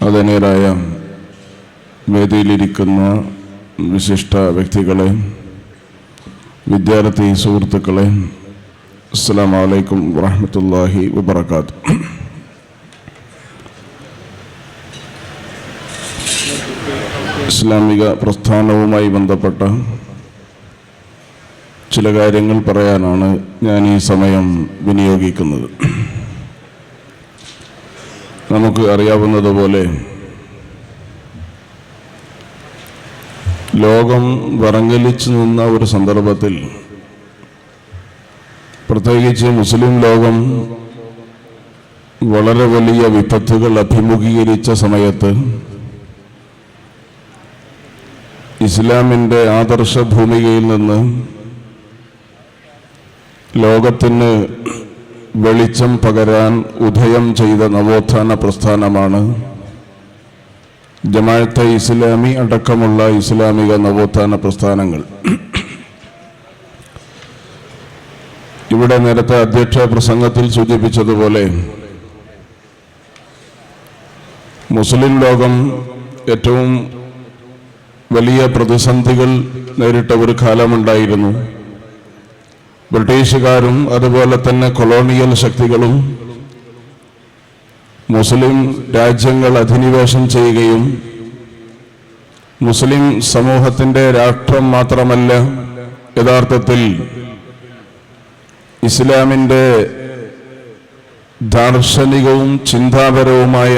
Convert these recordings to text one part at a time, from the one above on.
ആദരണീയരായ വേദിയിലിരിക്കുന്ന വിശിഷ്ട വ്യക്തികളെ, വിദ്യാർത്ഥി സുഹൃത്തുക്കളെ, അസ്സലാമു അലൈക്കും വറഹ്മത്തുള്ളാഹി വബറകാതുഹു. ഇസ്ലാമിക പ്രസ്ഥാനവുമായി ബന്ധപ്പെട്ട ചില കാര്യങ്ങൾ പറയാനാണ് ഞാൻ ഈ സമയം വിനിയോഗിക്കുന്നത്. നമുക്ക് അറിയാവുന്നതുപോലെ ലോകം വിറങ്ങലിച്ചു നിന്ന ഒരു സന്ദർഭത്തിൽ, പ്രത്യേകിച്ച് മുസ്ലിം ലോകം വളരെ വലിയ വിപത്തുകൾ അഭിമുഖീകരിച്ച സമയത്ത് ഇസ്ലാമിൻ്റെ ആദർശ ഭൂമികയിൽ നിന്ന് ലോകത്തിന് വെളിച്ചം പകരാൻ ഉദയം ചെയ്ത നവോത്ഥാന പ്രസ്ഥാനമാണ് ജമാഅത്തെ ഇസ്ലാമി അടക്കമുള്ള ഇസ്ലാമിക നവോത്ഥാന പ്രസ്ഥാനങ്ങൾ. ഇവിടെ നേരത്തെ അധ്യക്ഷ പ്രസംഗത്തിൽ സൂചിപ്പിച്ചതുപോലെ മുസ്ലിം ലോകം ഏറ്റവും വലിയ പ്രതിസന്ധികൾ നേരിട്ട ഒരു കാലമുണ്ടായിരുന്നു. ബ്രിട്ടീഷുകാരും അതുപോലെ തന്നെ കൊളോണിയൽ ശക്തികളും മുസ്ലിം രാജ്യങ്ങൾ അധിനിവേശം ചെയ്യുകയും മുസ്ലിം സമൂഹത്തിൻ്റെ രാഷ്ട്രം മാത്രമല്ല, യഥാർത്ഥത്തിൽ ഇസ്ലാമിൻ്റെ ദാർശനികവും ചിന്താപരവുമായ,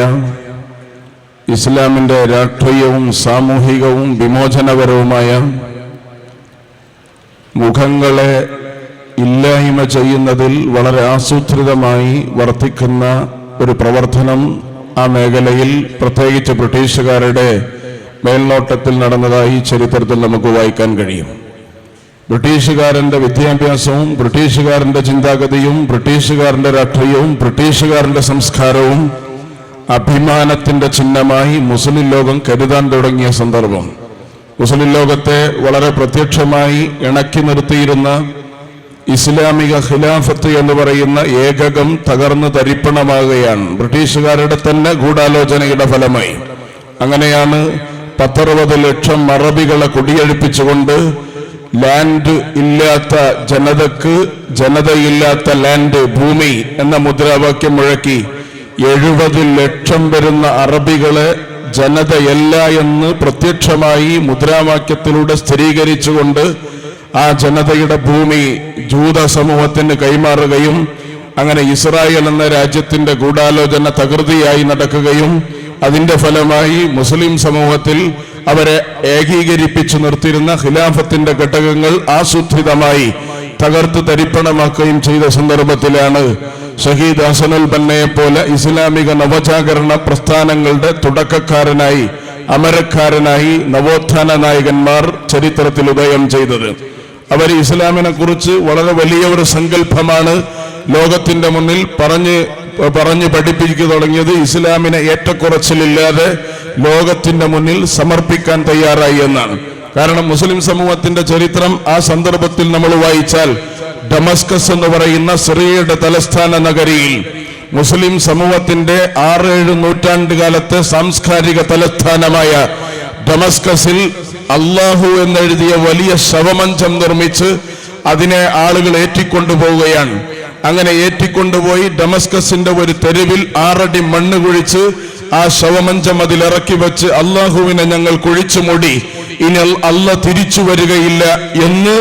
ഇസ്ലാമിൻ്റെ രാഷ്ട്രീയവും സാമൂഹികവും വിമോചനപരവുമായ മുഖങ്ങളെ ഇല്ലായ്മ ചെയ്യുന്നതിൽ വളരെ ആസൂത്രിതമായി വർത്തിക്കുന്ന ഒരു പ്രവർത്തനം ആ മേഖലയിൽ, പ്രത്യേകിച്ച് ബ്രിട്ടീഷുകാരുടെ മേൽനോട്ടത്തിൽ നടന്നതായി ചരിത്രത്തിൽ നമുക്ക് വായിക്കാൻ കഴിയും. ബ്രിട്ടീഷുകാരൻ്റെ വിദ്യാഭ്യാസവും ബ്രിട്ടീഷുകാരൻ്റെ ചിന്താഗതിയും ബ്രിട്ടീഷുകാരൻ്റെ രാഷ്ട്രീയവും ബ്രിട്ടീഷുകാരൻ്റെ സംസ്കാരവും അഭിമാനത്തിൻ്റെ ചിഹ്നമായി മുസ്ലിം ലോകം കരുതാൻ തുടങ്ങിയ സന്ദർഭം, മുസ്ലിം ലോകത്തെ വളരെ പ്രത്യക്ഷമായി ഇണക്കി നിർത്തിയിരുന്ന ഇസ്ലാമിക ഖിലാഫത്ത് എന്ന് പറയുന്ന ഏകകം തകർന്ന് തരിപ്പണമാകുകയാണ് ബ്രിട്ടീഷുകാരുടെ തന്നെ ഗൂഢാലോചനയുടെ ഫലമായി. അങ്ങനെയാണ് 10-60 ലക്ഷം അറബികളെ കുടിയൊഴിപ്പിച്ചുകൊണ്ട് ലാൻഡ് ഇല്ലാത്ത ജനതക്ക് ജനതയില്ലാത്ത ലാൻഡ്, ഭൂമി എന്ന മുദ്രാവാക്യം മുഴക്കി 70 ലക്ഷം വരുന്ന അറബികളെ ജനതയല്ല എന്ന് പ്രത്യക്ഷമായി മുദ്രാവാക്യത്തിലൂടെ സ്ഥിരീകരിച്ചുകൊണ്ട് ആ ജനതയുടെ ഭൂമി ജൂത സമൂഹത്തിന് കൈമാറുകയും അങ്ങനെ ഇസ്രായേൽ എന്ന രാജ്യത്തിന്റെ ഗൂഢാലോചന തകൃതിയായി നടക്കുകയും അതിന്റെ ഫലമായി മുസ്ലിം സമൂഹത്തിൽ അവരെ ഏകീകരിപ്പിച്ചു നിർത്തിയിരുന്ന ഖിലാഫത്തിന്റെ ഘടകങ്ങൾ ആസൂത്രിതമായി തകർത്ത് തരിപ്പണമാക്കുകയും ചെയ്ത സന്ദർഭത്തിലാണ് ഷഹീദ് ഹസനുൽ ബന്നയെ പോലെ ഇസ്ലാമിക നവജാഗരണ പ്രസ്ഥാനങ്ങളുടെ തുടക്കക്കാരനായി, അമരക്കാരനായി നവോത്ഥാന നായകന്മാർ ചരിത്രത്തിൽ ഉദയം ചെയ്തത്. അവർ ഇസ്ലാമിനെ കുറിച്ച് വളരെ വലിയ ഒരു സങ്കല്പമാണ് ലോകത്തിന്റെ മുന്നിൽ പറഞ്ഞ് പഠിപ്പിച്ചു തുടങ്ങിയത്. ഇസ്ലാമിനെ ഏറ്റക്കുറച്ചിലില്ലാതെ ലോകത്തിന്റെ മുന്നിൽ സമർപ്പിക്കാൻ തയ്യാറായി എന്നാണ്. കാരണം മുസ്ലിം സമൂഹത്തിന്റെ ചരിത്രം ആ സന്ദർഭത്തിൽ നമ്മൾ വായിച്ചാൽ, ഡമസ്കസ് എന്ന് പറയുന്ന സിറിയയുടെ തലസ്ഥാന നഗരിയിൽ മുസ്ലിം സമൂഹത്തിന്റെ 6-7 നൂറ്റാണ്ട് കാലത്തെ സാംസ്കാരിക തലസ്ഥാനമായ ഡമസ്കസിൽ അള്ളാഹു എന്നെഴുതിയ വലിയ ശവമഞ്ചം നിർമ്മിച്ച് അതിനെ ആളുകൾ ഏറ്റിക്കൊണ്ടുപോവുകയാണ്. അങ്ങനെ ഏറ്റിക്കൊണ്ടുപോയി ഡമസ്കസിന്റെ ഒരു തെരുവിൽ 6 അടി മണ്ണ് കുഴിച്ച് ആ ശവമഞ്ചം അതിലിറക്കി വെച്ച് അള്ളാഹുവിനെ ഞങ്ങൾ കുഴിച്ചു മൂടി, ഇനി അള്ളാഹ് തിരിച്ചു വരികയില്ല എന്ന്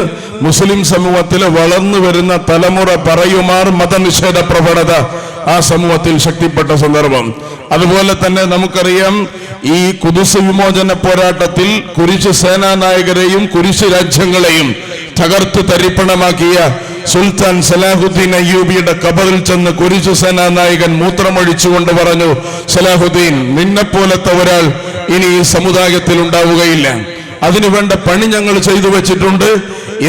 മുസ്ലിം സമൂഹത്തിലെ വളർന്നു വരുന്ന തലമുറ പറയുമാർ മതനിഷേധ പ്രവണത ആ സമൂഹത്തിൽ ശക്തിപ്പെട്ട സന്ദർഭം. അതുപോലെ തന്നെ നമുക്കറിയാം, ഈ ഖുദ്സ് വിമോചന പോരാട്ടത്തിൽ കുരിശ് സേനാനായകരെയും കുരിശ് രാജ്യങ്ങളെയും തകർത്ത് തരിപ്പണമാക്കിയ സുൽത്താൻ സലാഹുദ്ദീൻ അയ്യൂബിയുടെ ഖബറിൽ ചെന്ന് കുരിശ് സേനാനായകൻ മൂത്രമൊഴിച്ചുകൊണ്ട് പറഞ്ഞു, സലാഹുദ്ദീൻ, നിന്നെപ്പോലത്തെ ഒരാൾ ഇനി ഈ സമുദായത്തിൽ ഉണ്ടാവുകയില്ല, അതിനുവേണ്ട പണി ഞങ്ങൾ ചെയ്തു വെച്ചിട്ടുണ്ട്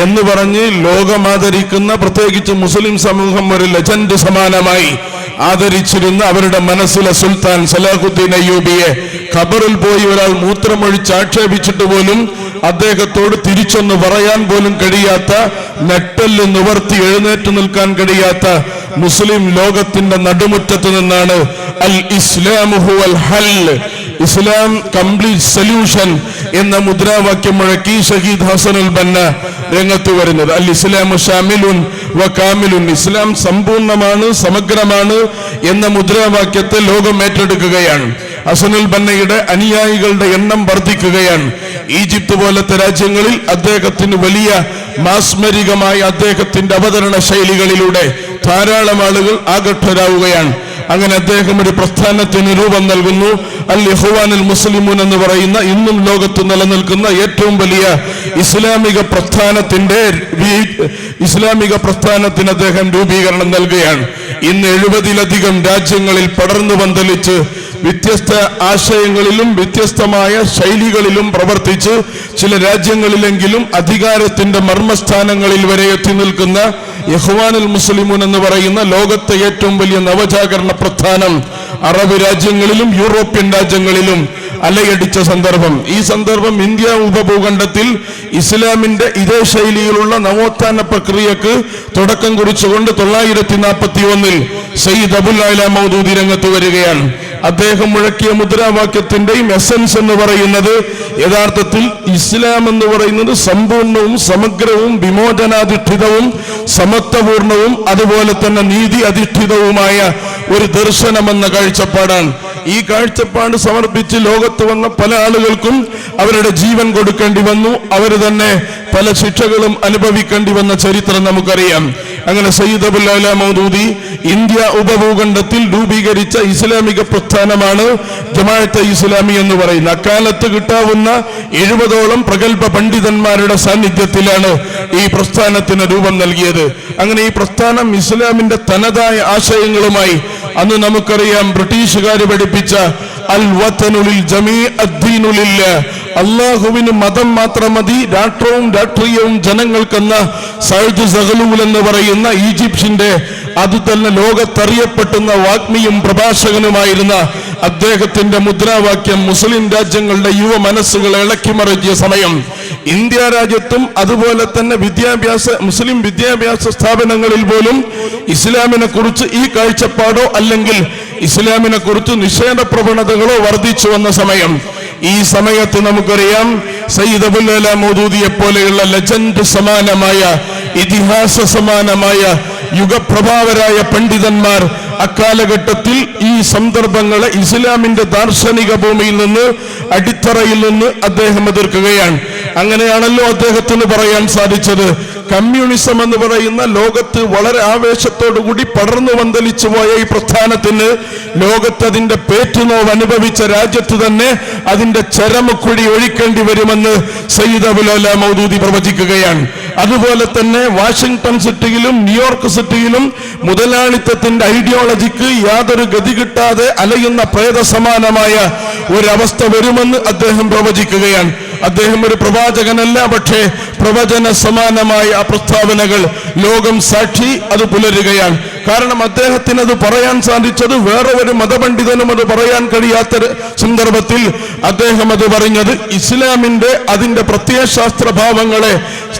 എന്ന് പറഞ്ഞ് ലോകമാദരിക്കുന്ന, പ്രത്യേകിച്ച് മുസ്ലിം സമൂഹം ഒരു ലെജൻഡ് സമാനമായി ആദരിച്ചിരുന്ന അവരുടെ മനസ്സിലെ സുൽത്താൻ സലാഹുദ്ദീൻ അയ്യൂബിയെ ഖബറിൽ പോയി ഒരാൾ മൂത്രമൊഴിച്ച് ആക്ഷേപിച്ചിട്ട് പോലും അദ്ദേഹത്തോട് തിരിച്ചൊന്ന് പറയാൻ പോലും കഴിയാത്ത, നെട്ടല് നിവർത്തി എഴുന്നേറ്റ് നിൽക്കാൻ കഴിയാത്ത മുസ്ലിം ലോകത്തിന്റെ നടുമുറ്റത്ത് നിന്നാണ് അൽ ഇസ്ലാമു ഹുവൽ ഹൽ, ഇസ്ലാം കംപ്ലീറ്റ് സൊല്യൂഷൻ എന്ന മുദ്രാവാക്യം മുഴക്കി ഷഹീദ് ഹസനുൽ ബന്ന രംഗത്ത് വരുന്നത്. അൽ ഇസ്ലാമു ഷാമിലുൻ വ കാമിലുൻ, ഇസ്ലാം സമ്പൂർണ്ണമാണ്, സമഗ്രമാണ് എന്ന മുദ്രാവാക്യത്തെ ലോകം ഏറ്റെടുക്കുകയാണ്. ഹസനുൽ ബന്നയുടെ അനുയായികളുടെ എണ്ണം വർദ്ധിക്കുകയാണ്. ഈജിപ്ത് പോലത്തെ രാജ്യങ്ങളിൽ അദ്ദേഹത്തിന് വലിയ മാസ്മരികമായ അദ്ദേഹത്തിന്റെ അവതരണ ശൈലികളിലൂടെ ധാരാളം ആളുകൾ ആകർഷകരാവുകയാണ്. അങ്ങനെ അദ്ദേഹം ഒരു പ്രസ്ഥാനത്തിന് രൂപം നൽകുന്നു. അൽ ഇഖ്വാനുൽ മുസ്ലിമൂൻ എന്ന് പറയുന്ന ഇന്നും ലോകത്ത് നിലനിൽക്കുന്ന ഏറ്റവും വലിയ ഇസ്ലാമിക പ്രസ്ഥാനത്തിന് അദ്ദേഹം രൂപീകരണം നൽകുകയാണ്. ഇന്ന് 70-ലധികം രാജ്യങ്ങളിൽ പടർന്നു പന്തലിച്ച് വ്യത്യസ്ത ആശയങ്ങളിലും വ്യത്യസ്തമായ ശൈലികളിലും പ്രവർത്തിച്ച് ചില രാജ്യങ്ങളിലെങ്കിലും അധികാരത്തിന്റെ മർമ്മസ്ഥാനങ്ങളിൽ വരെ എത്തി നിൽക്കുന്ന ഇഖ്വാനുൽ മുസ്ലിമൂൻ എന്ന് പറയുന്ന ലോകത്തെ ഏറ്റവും വലിയ നവജാഗരണ പ്രസ്ഥാനം അറബ് രാജ്യങ്ങളിലും യൂറോപ്യൻ രാജ്യങ്ങളിലും അലയടിച്ച സന്ദർഭം. ഈ സന്ദർഭം ഇന്ത്യ ഉപഭൂഖണ്ഡത്തിൽ ഇസ്ലാമിന്റെ ഇതേ ശൈലിയിലുള്ള നവോത്ഥാന പ്രക്രിയക്ക് തുടക്കം കുറിച്ചുകൊണ്ട് 941 സയ്യിദ് അബുൽ അല മൗദൂദി രംഗത്ത് വരികയാണ്. അദ്ദേഹം മുഴക്കിയ മുദ്രാവാക്യത്തിന്റെയും എസൻസ് എന്ന് പറയുന്നത് യഥാർത്ഥത്തിൽ ഇസ്ലാം എന്ന് പറയുന്നത് സമ്പൂർണവും സമഗ്രവും വിമോചനാധിഷ്ഠിതവും സമത്വപൂർണവും അതുപോലെ തന്നെ നീതി അധിഷ്ഠിതവുമായ ഒരു ദർശനമെന്ന കാഴ്ചപ്പാടാണ്. ഈ കാഴ്ചപ്പാട് സമർപ്പിച്ച് ലോകത്ത് വന്ന പല ആളുകൾക്കും അവരുടെ ജീവൻ കൊടുക്കേണ്ടി വന്നു. അവർ തന്നെ പല ശിക്ഷകളും അനുഭവിക്കേണ്ടി വന്ന ചരിത്രം നമുക്കറിയാം. അങ്ങനെ സയ്യിദ് അബുൽ അല മൗദൂദി ഇന്ത്യ ഉപഭൂഖണ്ഡത്തിൽ രൂപീകരിച്ച ഇസ്ലാമിക പ്രസ്ഥാനമാണ് ജമാഅത്തെ ഇസ്ലാമി എന്ന് പറയുന്നത്. അക്കാലത്ത് കിട്ടാവുന്ന 70ഓളം പ്രഗത്ഭ പണ്ഡിതന്മാരുടെ സാന്നിധ്യത്തിലാണ് ഈ പ്രസ്ഥാനത്തിന് രൂപം നൽകിയത്. അങ്ങനെ ഈ പ്രസ്ഥാനം ഇസ്ലാമിന്റെ തനതായ ആശയങ്ങളുമായി അന്ന് നമുക്കറിയാം ബ്രിട്ടീഷുകാർ പഠിപ്പിച്ച അൽ വതനുലിൽ ജമീ അദ്ദീനുലില്ലാഹ്, അള്ളാഹുവിന് മതം മാത്രം മതി, രാഷ്ട്രവും രാഷ്ട്രീയവും ജനങ്ങൾക്കെന്ന സയ്യിദ് സഗ്ലൂൽ എന്ന് പറയുന്ന ഈജിപ്ഷ്യന്റെ അത് തന്നെ ലോകത്തറിയപ്പെട്ടുന്ന വാഗ്മിയും പ്രഭാഷകനുമായിരുന്ന അദ്ദേഹത്തിന്റെ മുദ്രാവാക്യം മുസ്ലിം രാജ്യങ്ങളുടെ യുവ മനസ്സുകളെ ഇളക്കിമറിച്ചിയ സമയം ഇന്ത്യ രാജ്യത്തും അതുപോലെ തന്നെ മുസ്ലിം വിദ്യാഭ്യാസ സ്ഥാപനങ്ങളിൽ പോലും ഇസ്ലാമിനെ കുറിച്ച് ഈ കാഴ്ചപ്പാടോ അല്ലെങ്കിൽ ഇസ്ലാമിനെ കുറിച്ച് നിഷേധ പ്രവണതകളോ വർദ്ധിച്ചു വന്ന സമയം. ഈ സമയത്ത് നമുക്കറിയാം സയ്യിദ് അബുൽ അല മൗദൂദിയെ പോലെയുള്ള ലെജൻഡ് സമാനമായ ഇതിഹാസ സമാനമായ യുഗപ്രഭാവരായ പണ്ഡിതന്മാർ അക്കാലഘട്ടത്തിൽ ഈ സന്ദർഭങ്ങളെ ഇസ്ലാമിന്റെ ദാർശനിക ഭൂമിയിൽ നിന്ന് അടിത്തറയിൽ നിന്ന് അദ്ദേഹം എതിർക്കുകയാണ്. അങ്ങനെയാണല്ലോ അദ്ദേഹത്തിന് പറയാൻ സാധിച്ചത് കമ്മ്യൂണിസം എന്ന് പറയുന്ന ലോകത്ത് വളരെ ആവേശത്തോടുകൂടി പടർന്നു പന്തലിച്ചു പോയ ഈ പ്രസ്ഥാനത്തിന് ലോകത്ത് അതിന്റെ പേറ്റുനോവ് അനുഭവിച്ച രാജ്യത്ത് തന്നെ അതിന്റെ ചരമക്കുഴി ഒഴിക്കേണ്ടി വരുമെന്ന് സയ്യിദ് അബുൽ അല മൗദൂദി പ്രവചിക്കുകയാണ്. അതുപോലെ തന്നെ വാഷിംഗ്ടൺ സിറ്റിയിലും ന്യൂയോർക്ക് സിറ്റിയിലും മുതലാളിത്തത്തിന്റെ ഐഡിയോളജിക്ക് യാതൊരു ഗതി കിട്ടാതെ അലയുന്ന പ്രേത സമാനമായ ഒരവസ്ഥ വരുമെന്ന് അദ്ദേഹം പ്രവചിക്കുകയാണ്. അദ്ദേഹം ഒരു പ്രവാചകനല്ല, പക്ഷേ പ്രവചന സമാനമായ ആ പ്രസ്താവനകൾ ലോകം സാക്ഷി അത് പുലരുകയാണ്. കാരണം അദ്ദേഹത്തിന് അത് പറയാൻ സാധിച്ചത് വേറെ ഒരു മതപണ്ഡിതനും അത് പറയാൻ കഴിയാത്ത സന്ദർഭത്തിൽ അദ്ദേഹം അത് പറഞ്ഞത് ഇസ്ലാമിന്റെ അതിന്റെ പ്രത്യയശാസ്ത്ര ഭാവങ്ങളെ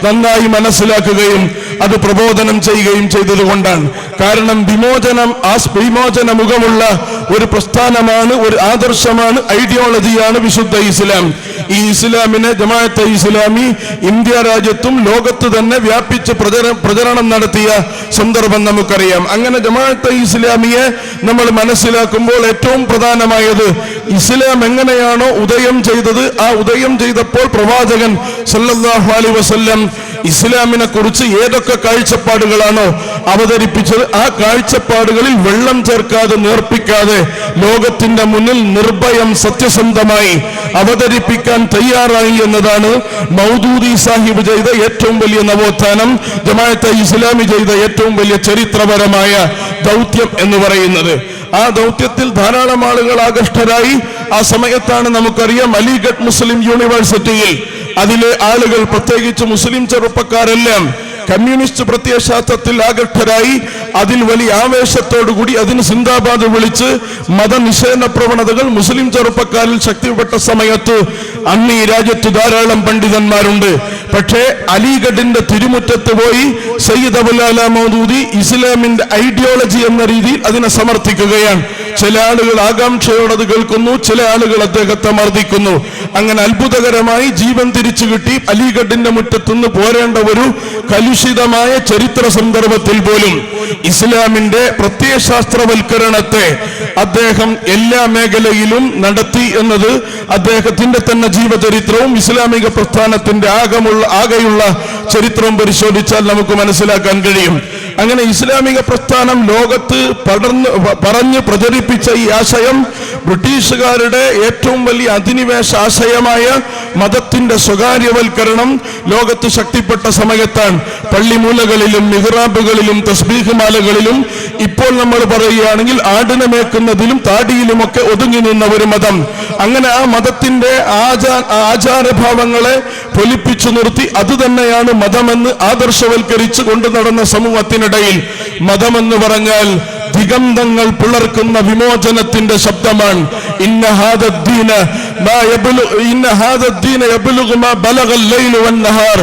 നന്നായി മനസ്സിലാക്കുകയും അത് പ്രബോധനം ചെയ്യുകയും ചെയ്തതുകൊണ്ടാണ്. കാരണം വിമോചന മുഖമുള്ള ഒരു പ്രസ്ഥാനമാണ്, ഒരു ആദർശമാണ്, ഐഡിയോളജിയാണ് വിശുദ്ധ ഇസ്ലാം. ഈ ഇസ്ലാമിനെ ജമാഅത്തെ ഇസ്ലാമി ഇന്ത്യ രാജ്യത്തും ലോകത്ത് തന്നെ വ്യാപിച്ച് പ്രചരണം നടത്തിയ സന്ദർഭം നമുക്കറിയാം. അങ്ങനെ ജമാഅത്തെ ഇസ്ലാമിയെ നമ്മൾ മനസ്സിലാക്കുമ്പോൾ ഏറ്റവും പ്രധാനമായത് ഇസ്ലാം എങ്ങനെയാണോ ഉദയം ചെയ്തത്, ആ ഉദയം ചെയ്തപ്പോൾ പ്രവാചകൻ സല്ലല്ലാഹു അലൈഹി വസല്ലം ഇസ്ലാമിനെ കുറിച്ച് ഏതൊക്കെ കാഴ്ചപ്പാടുകളാണോ അവതരിപ്പിച്ചത് ആ കാഴ്ചപ്പാടുകളിൽ വെള്ളം ചേർക്കാതെ നേർപ്പിക്കാതെ ലോകത്തിന്റെ മുന്നിൽ നിർഭയം സത്യസന്ധമായി അവതരിപ്പിക്കാൻ തയ്യാറായി എന്നതാണ് മൗദൂദി സാഹിബ് ചെയ്ത ഏറ്റവും വലിയ നവോത്ഥാനം, ജമാഅത്തെ ഇസ്ലാമി ചെയ്ത ഏറ്റവും വലിയ ചരിത്രപരമായ ദൗത്യം എന്ന് പറയുന്നത്. ആ ദൗത്യത്തിൽ ധാരാളം ആളുകൾ ആകർഷ്ടരായി. ആ സമയത്താണ് നമുക്കറിയാം അലിഗഡ് മുസ്ലിം യൂണിവേഴ്സിറ്റിയിൽ അതിലെ ആളുകൾ പ്രത്യേകിച്ച് മുസ്ലിം ചെറുപ്പക്കാരെല്ലാം കമ്മ്യൂണിസ്റ്റ് പ്രത്യയശാസ്ത്രത്തിൽ ആകർഷകരായി അതിൽ വലിയ ആവേശത്തോടുകൂടി അതിന് സിന്ദാബാദ് വിളിച്ച് മതനിഷേധ പ്രവണതകൾ മുസ്ലിം ചെറുപ്പക്കാരിൽ ശക്തിപ്പെട്ട സമയത്ത് അന്ന് ഈ രാജ്യത്ത് ധാരാളം പണ്ഡിതന്മാരുണ്ട്. പക്ഷേ അലിഗഡിന്റെ തിരുമുറ്റത്ത് പോയി സയ്യിദ് അബുൽ അല മൗദൂദി ഇസ്ലാമിന്റെ ഐഡിയോളജി എന്ന രീതിയിൽ അതിനെ സമർത്ഥിക്കുകയാണ്. ചില ആളുകൾ ആകാംക്ഷയോടെ അത് കേൾക്കുന്നു, ചില ആളുകൾ അദ്ദേഹത്തെ മർദ്ദിക്കുന്നു. അങ്ങനെ അത്ഭുതകരമായി ജീവൻ തിരിച്ചു കിട്ടി അലിഗഡിന്റെ മുറ്റത്തുനിന്ന് പോരേണ്ട ഒരു കലുഷിതമായ ചരിത്ര സന്ദർഭത്തിൽ പോലും ഇസ്ലാമിന്റെ പ്രത്യയശാസ്ത്രവൽക്കരണത്തെ അദ്ദേഹം എല്ലാ മേഖലയിലും നടത്തി എന്നത് അദ്ദേഹത്തിന്റെ തന്നെ ജീവചരിത്രവും ഇസ്ലാമിക പ്രസ്ഥാനത്തിന്റെ ആകെയുള്ള ചരിത്രവും പരിശോധിച്ചാൽ നമുക്ക് മനസ്സിലാക്കാൻ കഴിയും. അങ്ങനെ ഇസ്ലാമിക പ്രസ്ഥാനം ലോകത്ത് പറഞ്ഞു പ്രചരിപ്പിച്ച ഈ ആശയം ബ്രിട്ടീഷുകാരുടെ ഏറ്റവും വലിയ അധിനിവേശ ആശയമായ മതത്തിന്റെ സ്വകാര്യവൽക്കരണം ലോകത്ത് ശക്തിപ്പെട്ട സമയത്താണ് പള്ളിമൂലകളിലും മിഹ്റാബുകളിലും തസ്ബീഹ് മാലകളിലും ഇപ്പോൾ നമ്മൾ പറയുകയാണെങ്കിൽ ആടിനെ മേക്കുന്നതിലും താടിയിലുമൊക്കെ ഒതുങ്ങി നിന്ന ഒരു മതം. അങ്ങനെ ആ മതത്തിന്റെ ആചാരഭാവങ്ങളെ പൊലിപ്പിച്ചു നിർത്തി അത് തന്നെയാണ് മതമെന്ന് ആദർശവൽക്കരിച്ച് കൊണ്ടു നടന്ന സമൂഹത്തിനിടയിൽ മതമെന്ന് പറഞ്ഞാൽ ദിഗന്ധങ്ങൾ പിളർക്കുന്ന വിമോചനത്തിന്റെ ശബ്ദമാണ്. ഇന്ന ഹാദദ്ദീന യബ്ലുഗു മാ ബലഗൽ ലൈലു വന്നഹാർ.